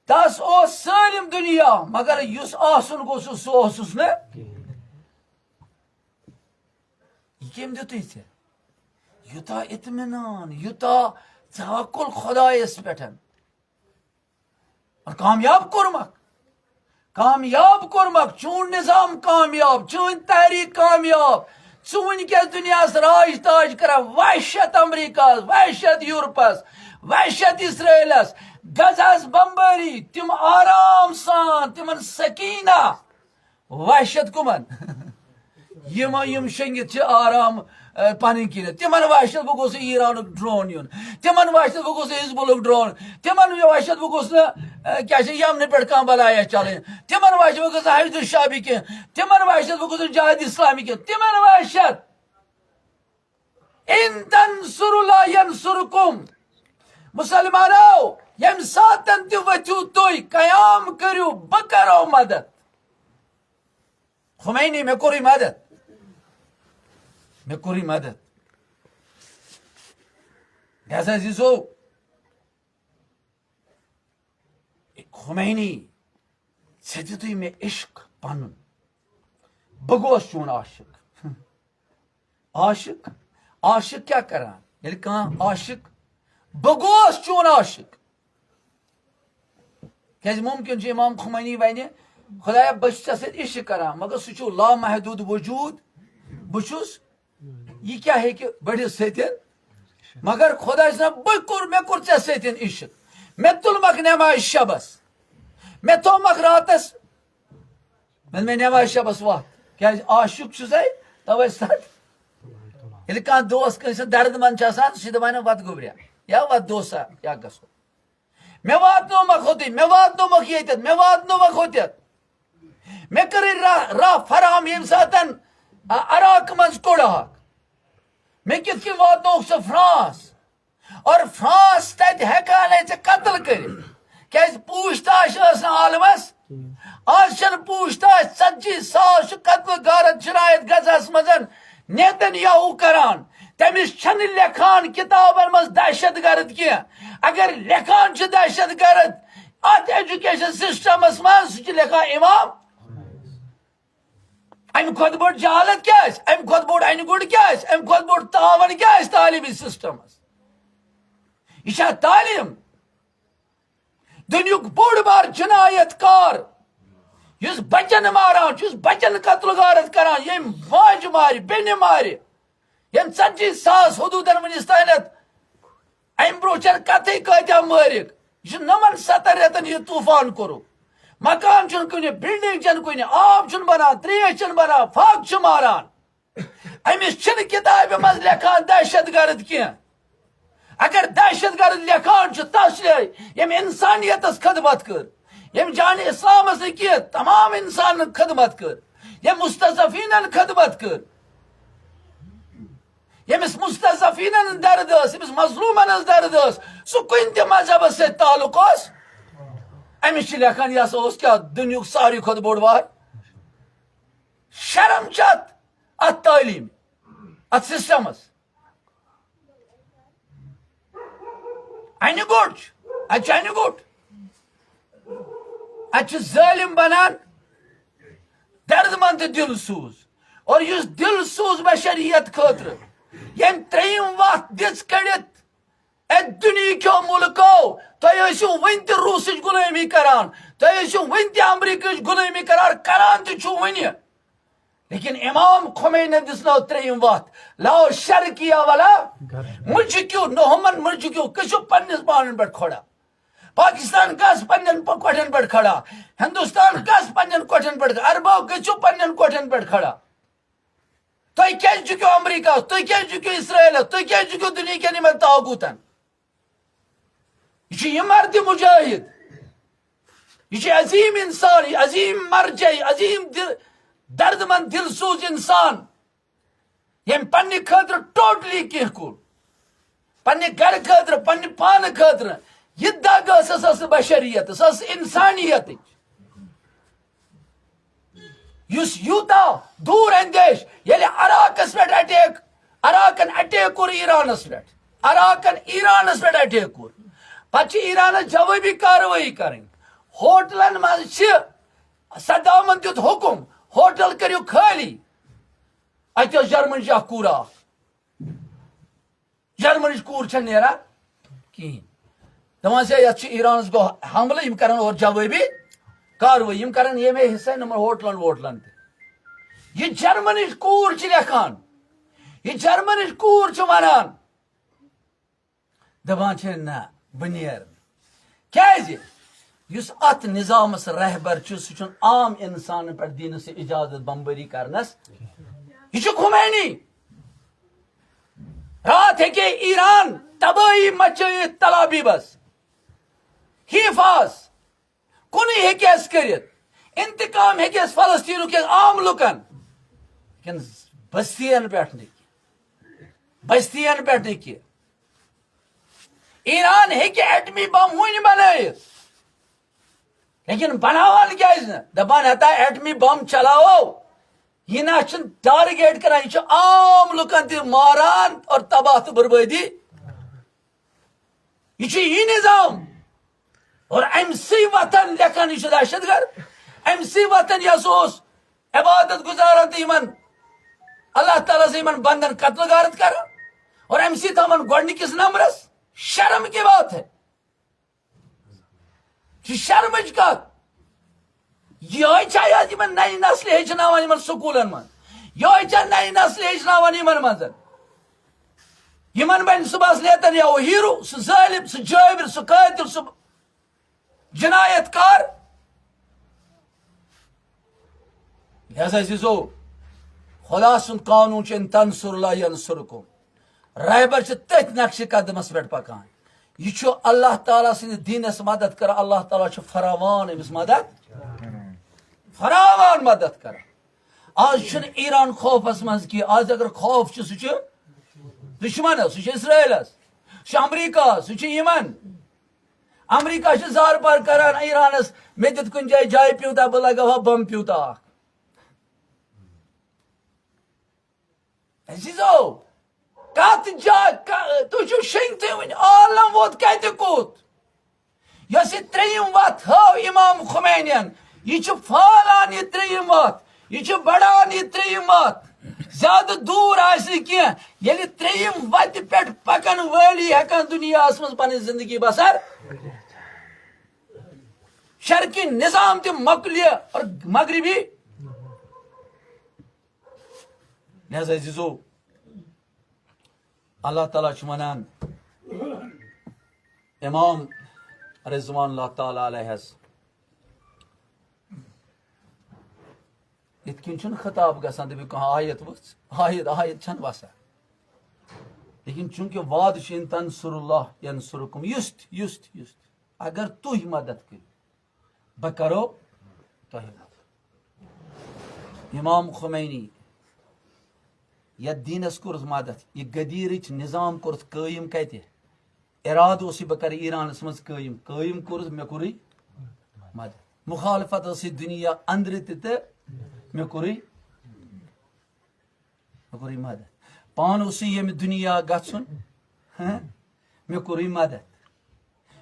تس اوس سٲلِم دُنیا مگر یُس آسُن گوٚژھُس سُہ اوسُس نہٕ یہِ کٔمۍ دیُتُے ژےٚ یوٗتاہ اطمینان یوٗتاہ توکل خدایس پٮ۪ٹھ کامیاب کوٚرمکھ چون نظام کامیاب چون تحریک کامیاب ژٕ وٕنکیٚس دُنیاہس راج تاج کران وحشت امریکہس وحشت یورپس وحشت اسرائیلس غزہس بمبٲری تِم آرام سان تِمن سکیٖنہ وحشت کمن یم شنگِتھ چھِ آرام پنٕنۍ کِنۍ تِمن وحشت بہٕ گوٚژھ ایرانُک ڈرون یُن تِمن وحشت بہٕ گوٚژھ حزبُلُک ڈرون تِمن وحشت بہٕ گوٚژھ نہٕ کیاہ چھِ یمنہٕ پٮ۪ٹھ کانٛہہ بلایا چلٕنۍ تِمن وحشت بہٕ گوٚژھ نہٕ حشد الشعبی کینٛہہ تِمن وحشت بہٕ گوٚژھ نہٕ جہاد اسلامی کینٛہہ تِمن وحشت ان تنصروا اللہ ینصرکم مسلمانو ییٚمہِ ساتن تہِ ؤتھِو تُہۍ قیام کٔرِو بہٕ کرو مدد خمینی مےٚ کوٚرُے مدد لہذا عزیزو خمینی ژےٚ دِتُے مےٚ عشق پنُن بہٕ گوس چون عاشق کیاہ کران ییٚلہِ کانٛہہ عاشق بہٕ گوس چون عاشق کیازِ ممکن چھُ امام خمینی ونہِ خدایا بہٕ چھُس ژےٚ سۭتۍ عشق کران مگر سُہ چھُ لامحدوٗد وجوٗد بہٕ چھُس یہ کیا ہیٚکہِ بٔڑِتھ سۭتۍ مگر خدا چھُ مےٚ کوٚر ژےٚ سۭتۍ عشق مےٚ تُلمکھ نٮ۪مازِ شبس مےٚ تھومکھ راتس مےٚ نٮ۪مازِ شبس وتھ کیازِ عاشق چھُسے توے ساتہٕ ییٚلہِ کانٛہہ دوس کٲنٛسہِ درد مند چھُ آسان سُہ چھُ دپان وتھ گوٚبریا یا وتھ دوسا یا گژھو مےٚ واتنومکھ ہوٚتُے مےٚ واتنومکھ ییٚتٮ۪تھ مےٚ واتنومکھ ہوٚتٮ۪تھ مےٚ کٔرٕے راہ فراہم ییٚمہِ ساتہٕ عراق منٛز کوٚڑ اکھ مےٚ کِتھ کٔنۍ واتنووُکھ سُہ فرانس اور فرانس تتہِ ہیٚکہانے ژےٚ قتل کٔرِتھ کیازِ پوٗچھ تاش ٲس نہٕ عالمس آز چھنہٕ پوٗچھ تاش 40,000 چھُ قتل غارت جنایت غزہس منٛز نیتن یاہوٗ کران تٔمِس چھنہٕ لیکھان کِتابن منٛز دہشت گرد کینٛہہ اگر لیکھان چھُ دہشت گرد ات ایجوکیشن سسٹمس مز لکھا امام ام کھت بوڑ جہالت کیا ام کھت بوڑ ان گڑ کیا ام کھت بوڑ تعاون کیا تعلیمی سسٹمس یہ تعلیم دنیک بوڑ بار جنایت کار اس بچن ماران اس بچن قتل غارت کران یم ماج مار بین مار یم 40,000 حدودن ونس تانت ام بروچر کتھے کتیا مارک یہ 70 رتن یہ طوفان کورو مکان چھ کن بلڈنگ چھ کن آب چھ بنان تریش چھ بنان پھاگ چھ ماران امس چھ کتاب مز لکھان دہشت گرد کی اگر دہشت گرد لکھان تس یم انسانیتس خدمت کر یم جان اسلامس کی تمام انسان خدمت کر یم مستضعفین خدمت کر یمس مستضعفین درد یمس مظلومن درد سہ کن تہ مذہب سے تعلق امس لکھان یہ ہسا کیا دنیک ساروی کھت بوڑ بار شرم چت ات تعلیم ات سسٹمس ان گوٹ ات ان گوٹ ات ظالم بنان درد مند دل سوز اور اس دل سوز بشریت خاطر یم تریم وقت دس کڑت دنیا ملکو تیسو ون تہ روسچ غلامی کران تیسو ون تہ امریکہ غلامی کران تہ ون لیکن امام خمینی دس نو تریم وقت لاؤ شرقیہ والا مجھکیو نوہمن مجھکیو کشو پنس پانن پہ کھڑا پاکستان کس پنن کوٹھن پہ کھڑا ہندوستان کس پنن کوٹھن پہ اربو گچو پنن کوٹھن پہ کھڑا تھی کیا جھکو امریکہ تھی کیا جھکو اسرائیل تھی کیا جھکو دنیا کے نمت طاغوتن یہ مرد مجاہد یہ عظیم انسان یہ عظیم مرجع عظیم درد مند دل سوز انسان یم پنہ خاطر ٹوٹلی کی کور پنہ گھر خاطر پنہ پان خاطر یہ دگ اس بشریت اس انسانیت اس یوتا دور اندیش یل عراقس پہ اٹیک عراقن اٹیک کور ایرانس پہ عراقن ایرانس پہ اٹیک کور پتہ ایرانس جوابی کاروائی کریں ہوٹلن مز صدامن دیت حکم ہوٹل کریو خالی ات جرمن کور جرمنچ کور چھ نیرا کہین دپان سے یت ایرانس گو حملہ یم کرن اور جوابی کاروائی یم کرن یمے حصہ نمبر ہوٹلن ووٹلن تہ یہ جرمنچ کور چھ لکھان یہ جرمنچ کور چھ ونان دپان چھ نہ بہ نیر کیازِ یس ات نظامس رہبر چھ سہ چھ عام انسان پہ دین سے اجازت بمبری کرنس یہ چھ خمینی رات ہے کہ ایران تباہی مچائت تل ابیبس حفاظ کن ہیکس کرت انتقام ہیکس فلسطین کے عام لکن لیکن بستین پہ بستین پہ کی ایران ہیکہ ایٹمی بم ون بنائت لیکن بناوان کیاز دپان ہتا ایٹمی بم چلاو یہ نہ ٹارگیٹ کران یہ عام لکن تہ ماران اور تباہ تو بربادی یہ نظام اور ام سی وطن لکھان یہ دہشت گرد ام سی وطن یہ عبادت گزاران تو اللہ تعالیٰ سے بندن قتل غارت کر اور ام سی تھا گوڈنکس نمبرس شرم کی بات ہے شرمچ کت یہ نئی نسل ہچنان سکولن من یہ نئی نسل ہچنان من بن صبح لیتن یا وہ ہیرو سہ ظالم سہ جابر سہ قاتل سہ جنایت کار لہذا عزیزو خدا سن قانون ان تنصر اللہ ینصرکم رہبر تتھ نقش قدمس پہ پکان یہ اللہ تعالیٰ سند دینس مدد کر اللہ تعالیٰ فراوان امس مدد فراوان مدد کر آج ایران خوفس مز کی آج اگر خوف سہ دشمن سہ اسرائیلس سہ امریکہ سہ یمن امریکہ زار پار کران ایرانس مے دت کن جائے پیوتا بہ لگاو بم پیوتا عزیزو کت جائے تھی شنگتے ون عالم ووت کت کوت یۄس یہِ ترٛیٚیِم وَتھ ہٲو اِمام خُمینین یہِ چھُ پھہلان یہِ ترٛیٚیِم وَتھ یہِ چھُ بڑان یہِ ترٛیٚیِم وَتھ زیادٕ دوٗر آسہِ نہٕ کینٛہہ ییٚلہِ ترٛیٚیِم وَتہِ پٮ۪ٹھ پکن وٲلی ہٮ۪کن دُنیاہس منٛز پنٕنۍ زندگی بسر شرقی نظام تہِ مۄکلہِ اور مغربی لہذا عزیزو اللہ تعالیٰ چھُ ونان امام رضوان اللہ تعالیٰ علیہس یِتھ کٔنۍ چھُنہٕ خطاب گژھان دٔپِو کانٛہہ آیت وٕژھ آیت چھنہٕ وسان لیکن چوٗنٛکہِ وعدٕ چھُ اِن تنصر اللہ ینصرکم یُس اگر تُہۍ مدد کٔرِو بہٕ کرو تۄہہِ مدد امام خمینی یتھ دیٖنس کوٚرُس مدد یہِ غدیٖرٕچ نظام کوٚرُتھ قٲیِم کتہِ ارادٕ اوس یہِ بہٕ کرٕ ایرانس منٛز قٲیِم کوٚرُس مےٚ کوٚرُے مدد مُخالفت ٲس یہِ دُنیا أنٛدرٕ تہِ تہٕ مےٚ کوٚرُے مدد پانہٕ اوسُے ییٚمہِ دُنیا گژھُن مےٚ کوٚرُے مدد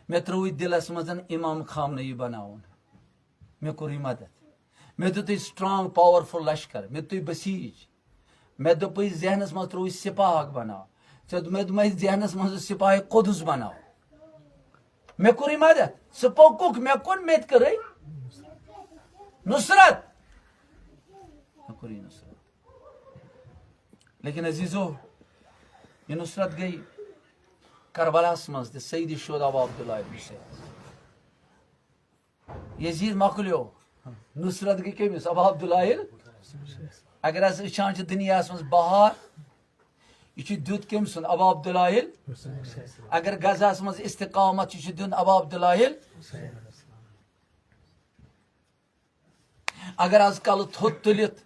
مےٚ ترٛووُے دِلس منٛز امام خامنہٕ بناوُن مےٚ کوٚرُے مدد مےٚ دِتُے سٹرانگ پاورفُل لشکر مےٚ دِتُے بسیٖج مےٚ دوٚپُے ذہنس منٛز ترٛووُے سپاہ اکھ بناو مےٚ دوٚپمے ذہنس منٛز سپاہہِ قۄدُس بناو مےٚ کوٚرُے مدد ژٕ پوٚکُکھ مےٚ کُن مےٚ تہِ کٔرٕے نصرت مےٚ کوٚرُے نصرت لیکن عزیزو یہ نصرت گئی کربلاہس منٛز تہِ سیدِ شہدا ابو عبداللہ حسین یزیٖد مۄکلیو نصرت گئی کٔمِس ابو عبداللہ اگر أسۍ وٕچھان چھِ دُنیاہس منٛز بہار یہِ چھُ دیُت کٔمۍ سُنٛد ابو عبداللہ اگر غزاہس منٛز استقامت چھُ دیُن ابو عبداللہ اگر آز کل تھوٚد تُلِتھ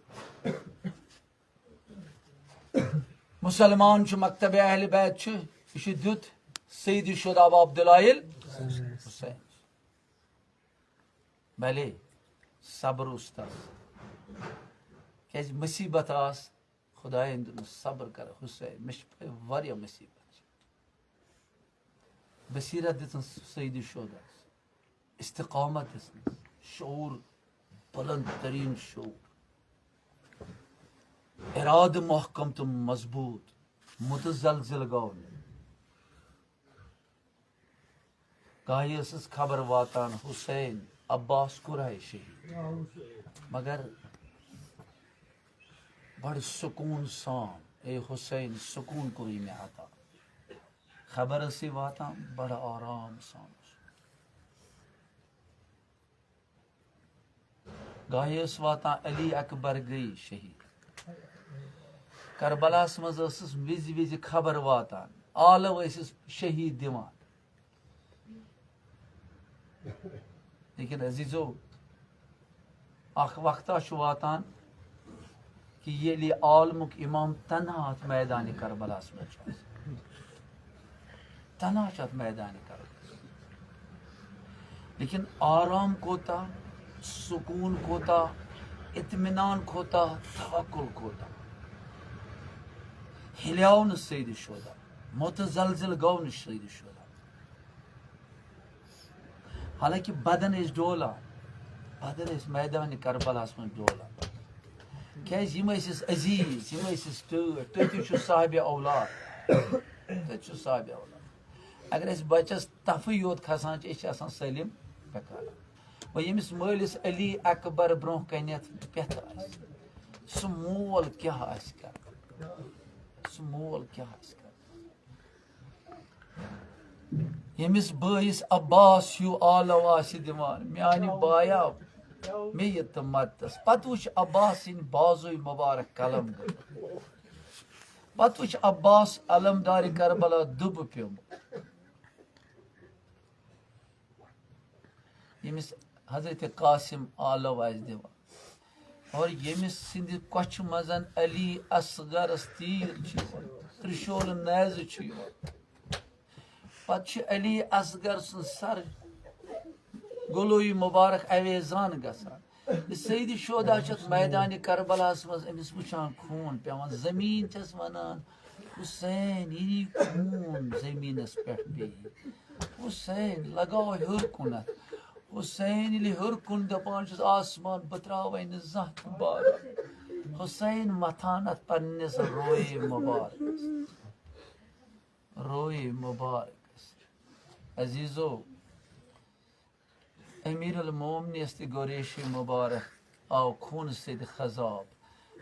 مسلمان چھُ مکتب اہل بیت چھُ یہِ چھُ دیُت سیدِ شہدا ابو عبداللہ حسین بھلے صبر اوس تس کیازِ مصیبت آس خدایَن دوٚپنس صبر کر حسین مےٚ چھِ واریاہ مصیبت بصیرت دِژٕنس سیدِ شہداہس استقامت دِژٕنس شعور بلند ترین شعور ارادٕ محکم تہٕ مضبوٗط متزلزل گوٚو نہٕ گاہے ٲسٕس خبر واتان حسین عباس کوٚرہے شہیٖد مگر بڑٕ سکوٗن سان اے حسین سکوٗن کوٚرُے مےٚ عطا خبر ٲسٕے واتان بڑٕ آرام سان گاہے ٲس واتان علی اکبر گٔیے شہیٖد کربلاہس منٛز ٲسٕس وِزِ وِزِ خبر واتان آلو ٲسِس شہیٖد دِوان لیکن عزیزو اکھ وقتہ چھُ واتان کہ ییٚلہِ عالمُک امام تنہا اتھ میدانِ کربلاہس منٛز چھُ آسان تنہا چھُ اتھ میدانِ کربلاہس لیکن آرام کوتاہ سکوٗن کوتاہ اطمینان کوتاہ توکل کوتاہ ہلیو نہٕ سیدِ شہدا متزلزل گوٚو نہٕ سیدِ شہدا حالانکہ بدن ٲسۍ ڈولان بدن ٲسۍ میدانِ کربلاہس منٛز ڈولان کیازِ یِم ٲسِس عزیٖز یِم ٲسِس ٹٲٹھۍ تُہۍ چھِو صاحبِ اولاد تُہۍ چھِو صاحبِ اولاد اگر أسۍ بچس تفٕے یوت کھسان چھِ أسۍ چھِ آسان سٲلِم بکار وۄنۍ ییٚمِس مٲلِس علی اکبر برونٛہہ کنٮ۪تھ پٮ۪تھ آسہِ سُہ مول کیٛاہ آسہِ کران سُہ مول کیٛاہ آسہِ کران ییٚمِس بٲیِس عباس ہیوٗ آلو آسہِ دِوان میانہِ بایا مےٚ یہِ تہٕ مدتس پتہٕ وٕچھ عباس سٕنٛدۍ بازوے مُبارک قلم گوٚمُت پتہٕ وٕچھ عباس علمدارِ کربلا دُبہٕ پیوٚمُت ییٚمِس حضرت قاسم آلو آسہِ دِوان اور ییٚمِس سٕنٛدِ کۄچھِ منٛز علی اصغرس تیٖر چھُ یِوان ترٛشولہٕ نیزٕ چھُ یِوان پتہٕ چھُ علی اصغر سُنٛد سر گلوی مُبارک اویزان گژھان سیدِ شہدا چھِ اتھ میدانِ کربلاہس منٛز أمِس وٕچھان خوٗن پیوان زمیٖن چھس ونان حسین یہ خون زمینس پہ حسین لگاو ہر کنت حسین یلی ہر کن دپان چھس آسمان بتراوے نہ زانٛہہ بار حسین متھانت پننس روئے مبارکس عزیزو امیر المومنیس تہ گو ریشِ مبارک آو خون سید خضاب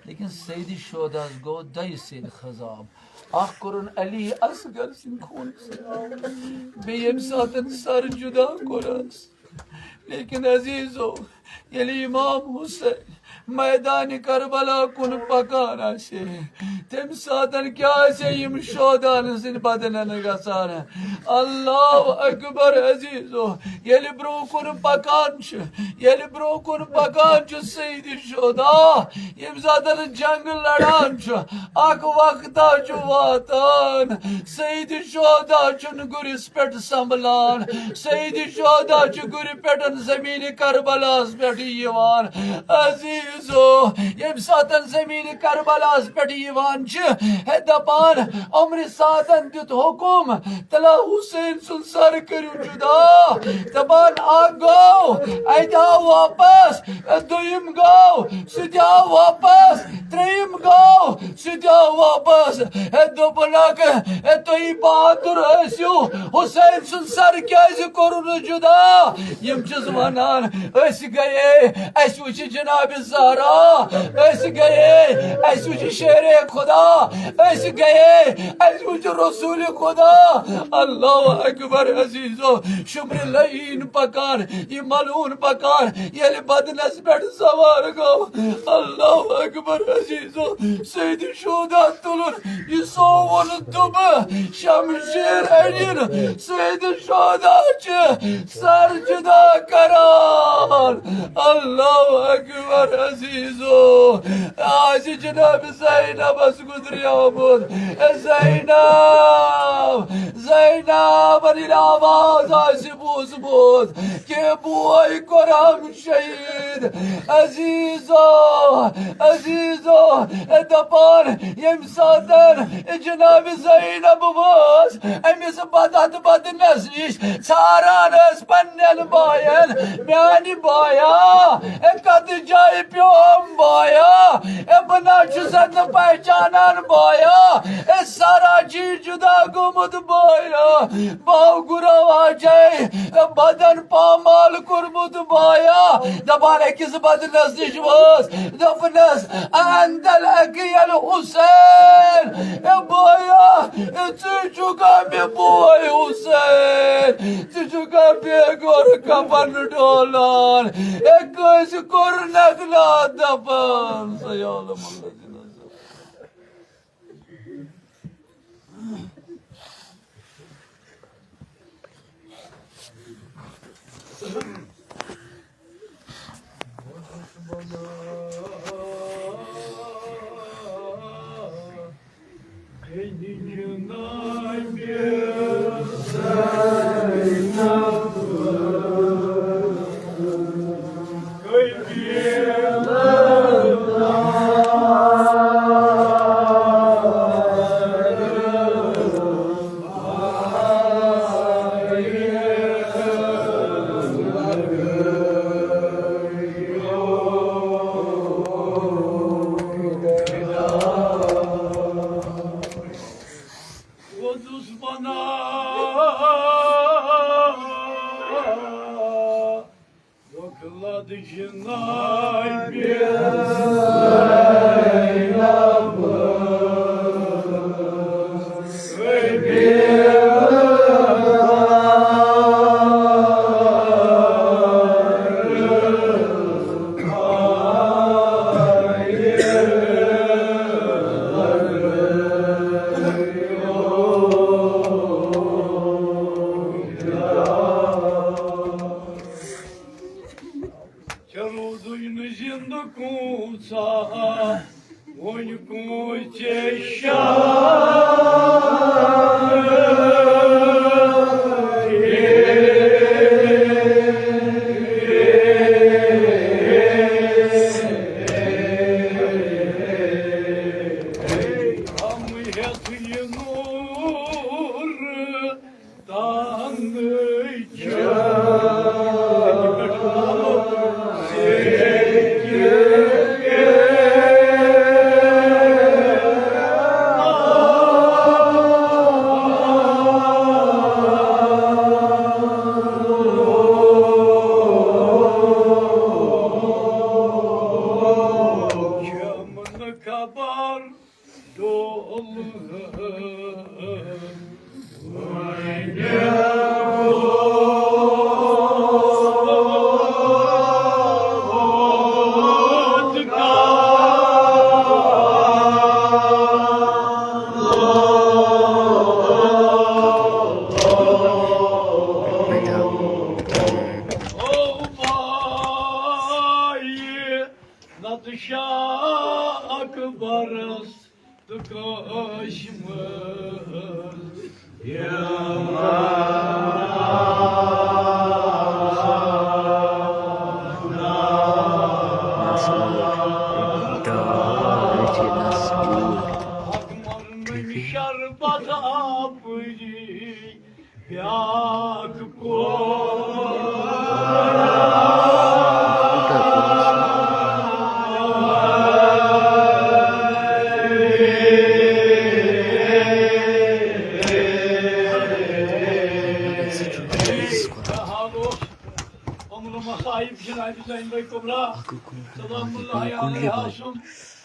لیکن سید شہداس گو دۄیہِ سید خضاب اخ کورن علی اصغر سن خون بیٚیہِ ییٚمہِ ساتن سر جدا کوٚرس لیکن عزیزو ییٚلہِ امام حسین میدان کربلا کن پکان آسے تم ساتن کیا آسے یم شہدان سن بدنن گسان اللہ اکبر عزیزو یلی برو کن پکان چھ سید شہدا یم ساتن جنگ لڑان چھ اک وقتا چھ واتان سید شہدا چھ گرس پٹ سنبھلان سید شہدا چھ گر پٹن زمین کربلاس پٹ یوان عزیز یم ساتن زمین کربلاس پہ دپان عمر ساتن دیت حکم تلا حسین سن سر کرو جدا دپان اک گو ات آو واپس دویم گو سہ آو واپس تریم گو سہ آو واپس دپن اک تھی بہادر ٲسِو حسین سن سر کیازِ کوٚروٕ نہٕ جدا یم چھس ونان أسۍ گٔیے اَسہِ وٕچھ جناب اس گئے اس وچ شیر خدا اس گئے اس وچ رسول خدا اللہ اکبر عزیزو شمر لعین پکان یہ ملعون پکان یل بدنس پہ سوار گو اللہ اکبر عزیزو سید شہدا تلن یہ سوون دب شمشیر اڑین سید شہدا سر جدا کران اللہ اکبر عزیزو آج جناب زینب اس گزری آمد زینب ان آواز آسی بوز کہ بوئی کرم شہید عزیزو دپان یم ساتن جناب زینب واس امس بد نسلش ژھاران اس پنن باین میانی بایا کت جائے پیوم بایا بنا چھ پہچانان بایا سارا جی جدا گومت بایا باو گروا جائے بدن پامال کورمت بایا دپان أکس بدنس نش واس دپنس اندل اکیل حسین بایا ژٕ چھُکھا مےٚ بوے حسین ژٕ چھُکھا بیگور کفن ڈولان کٲنٛسہِ کوٚرنکھ نا دپان سیالم اللہ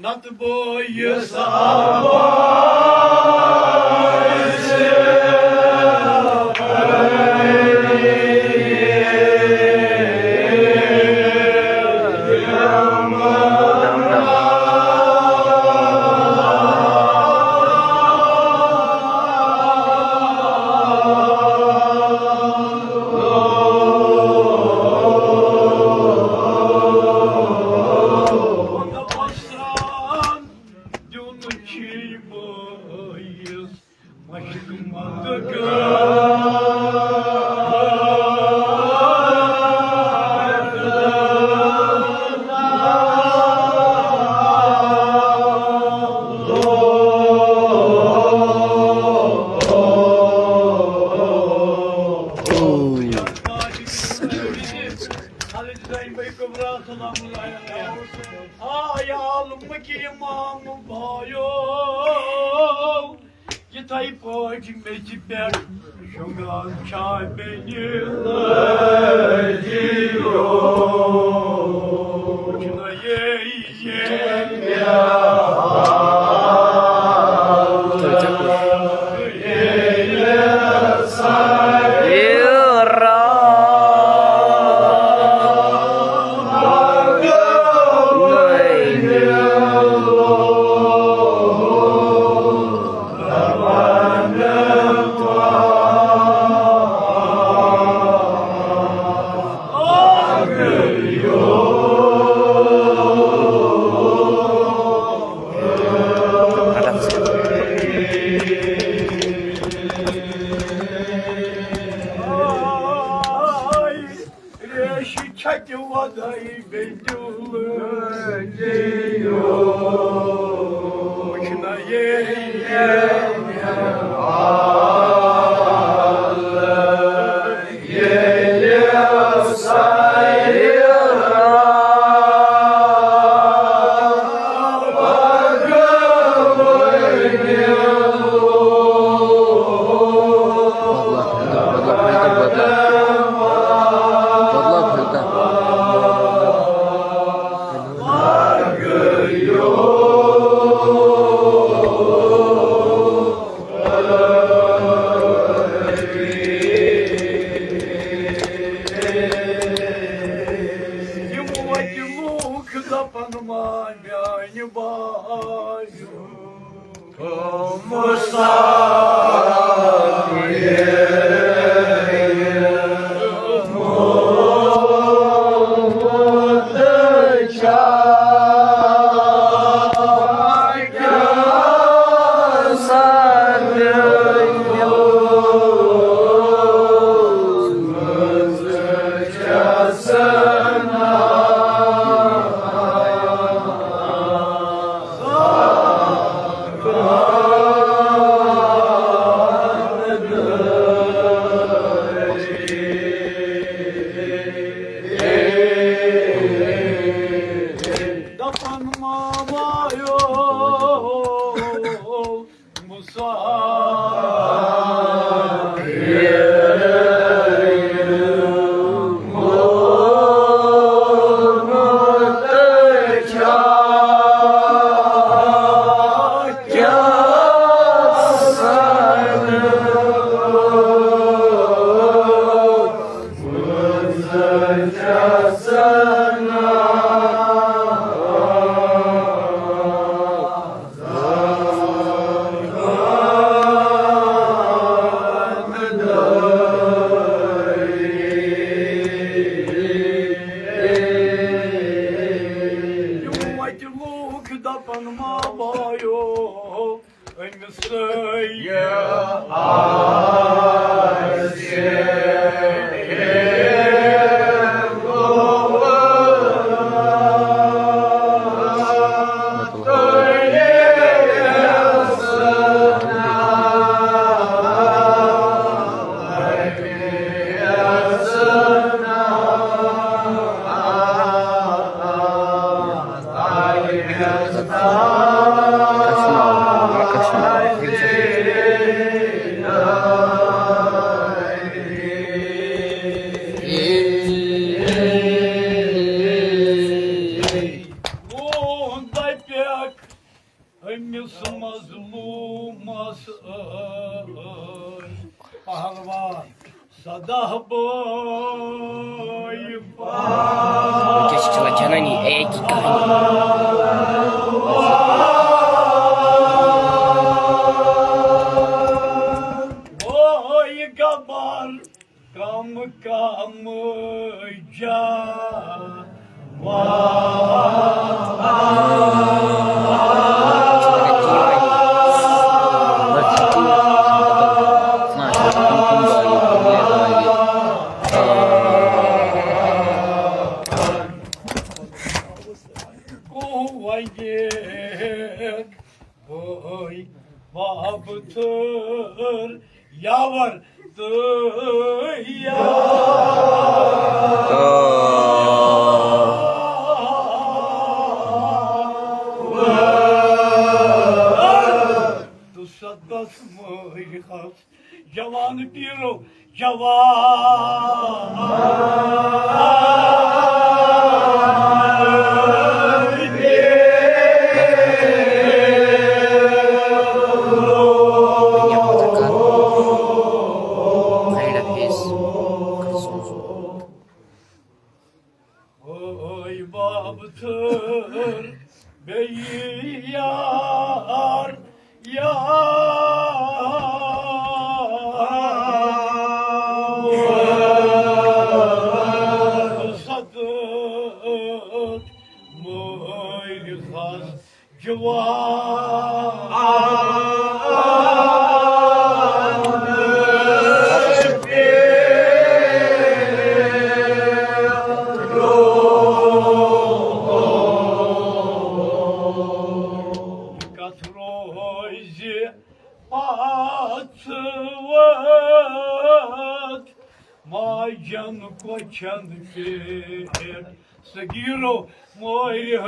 Not the boy, yes, Oh Pahlavon, Sadah boy, Чела Джанани, эки boy gabar, kam ja, boy, babtır, yavar, ya. Tu sadas moj has, javan piro, Oy babtır, beyi yar, sadık, mıyhaz, Katroizi atvat, majan koçan bir sagiro moy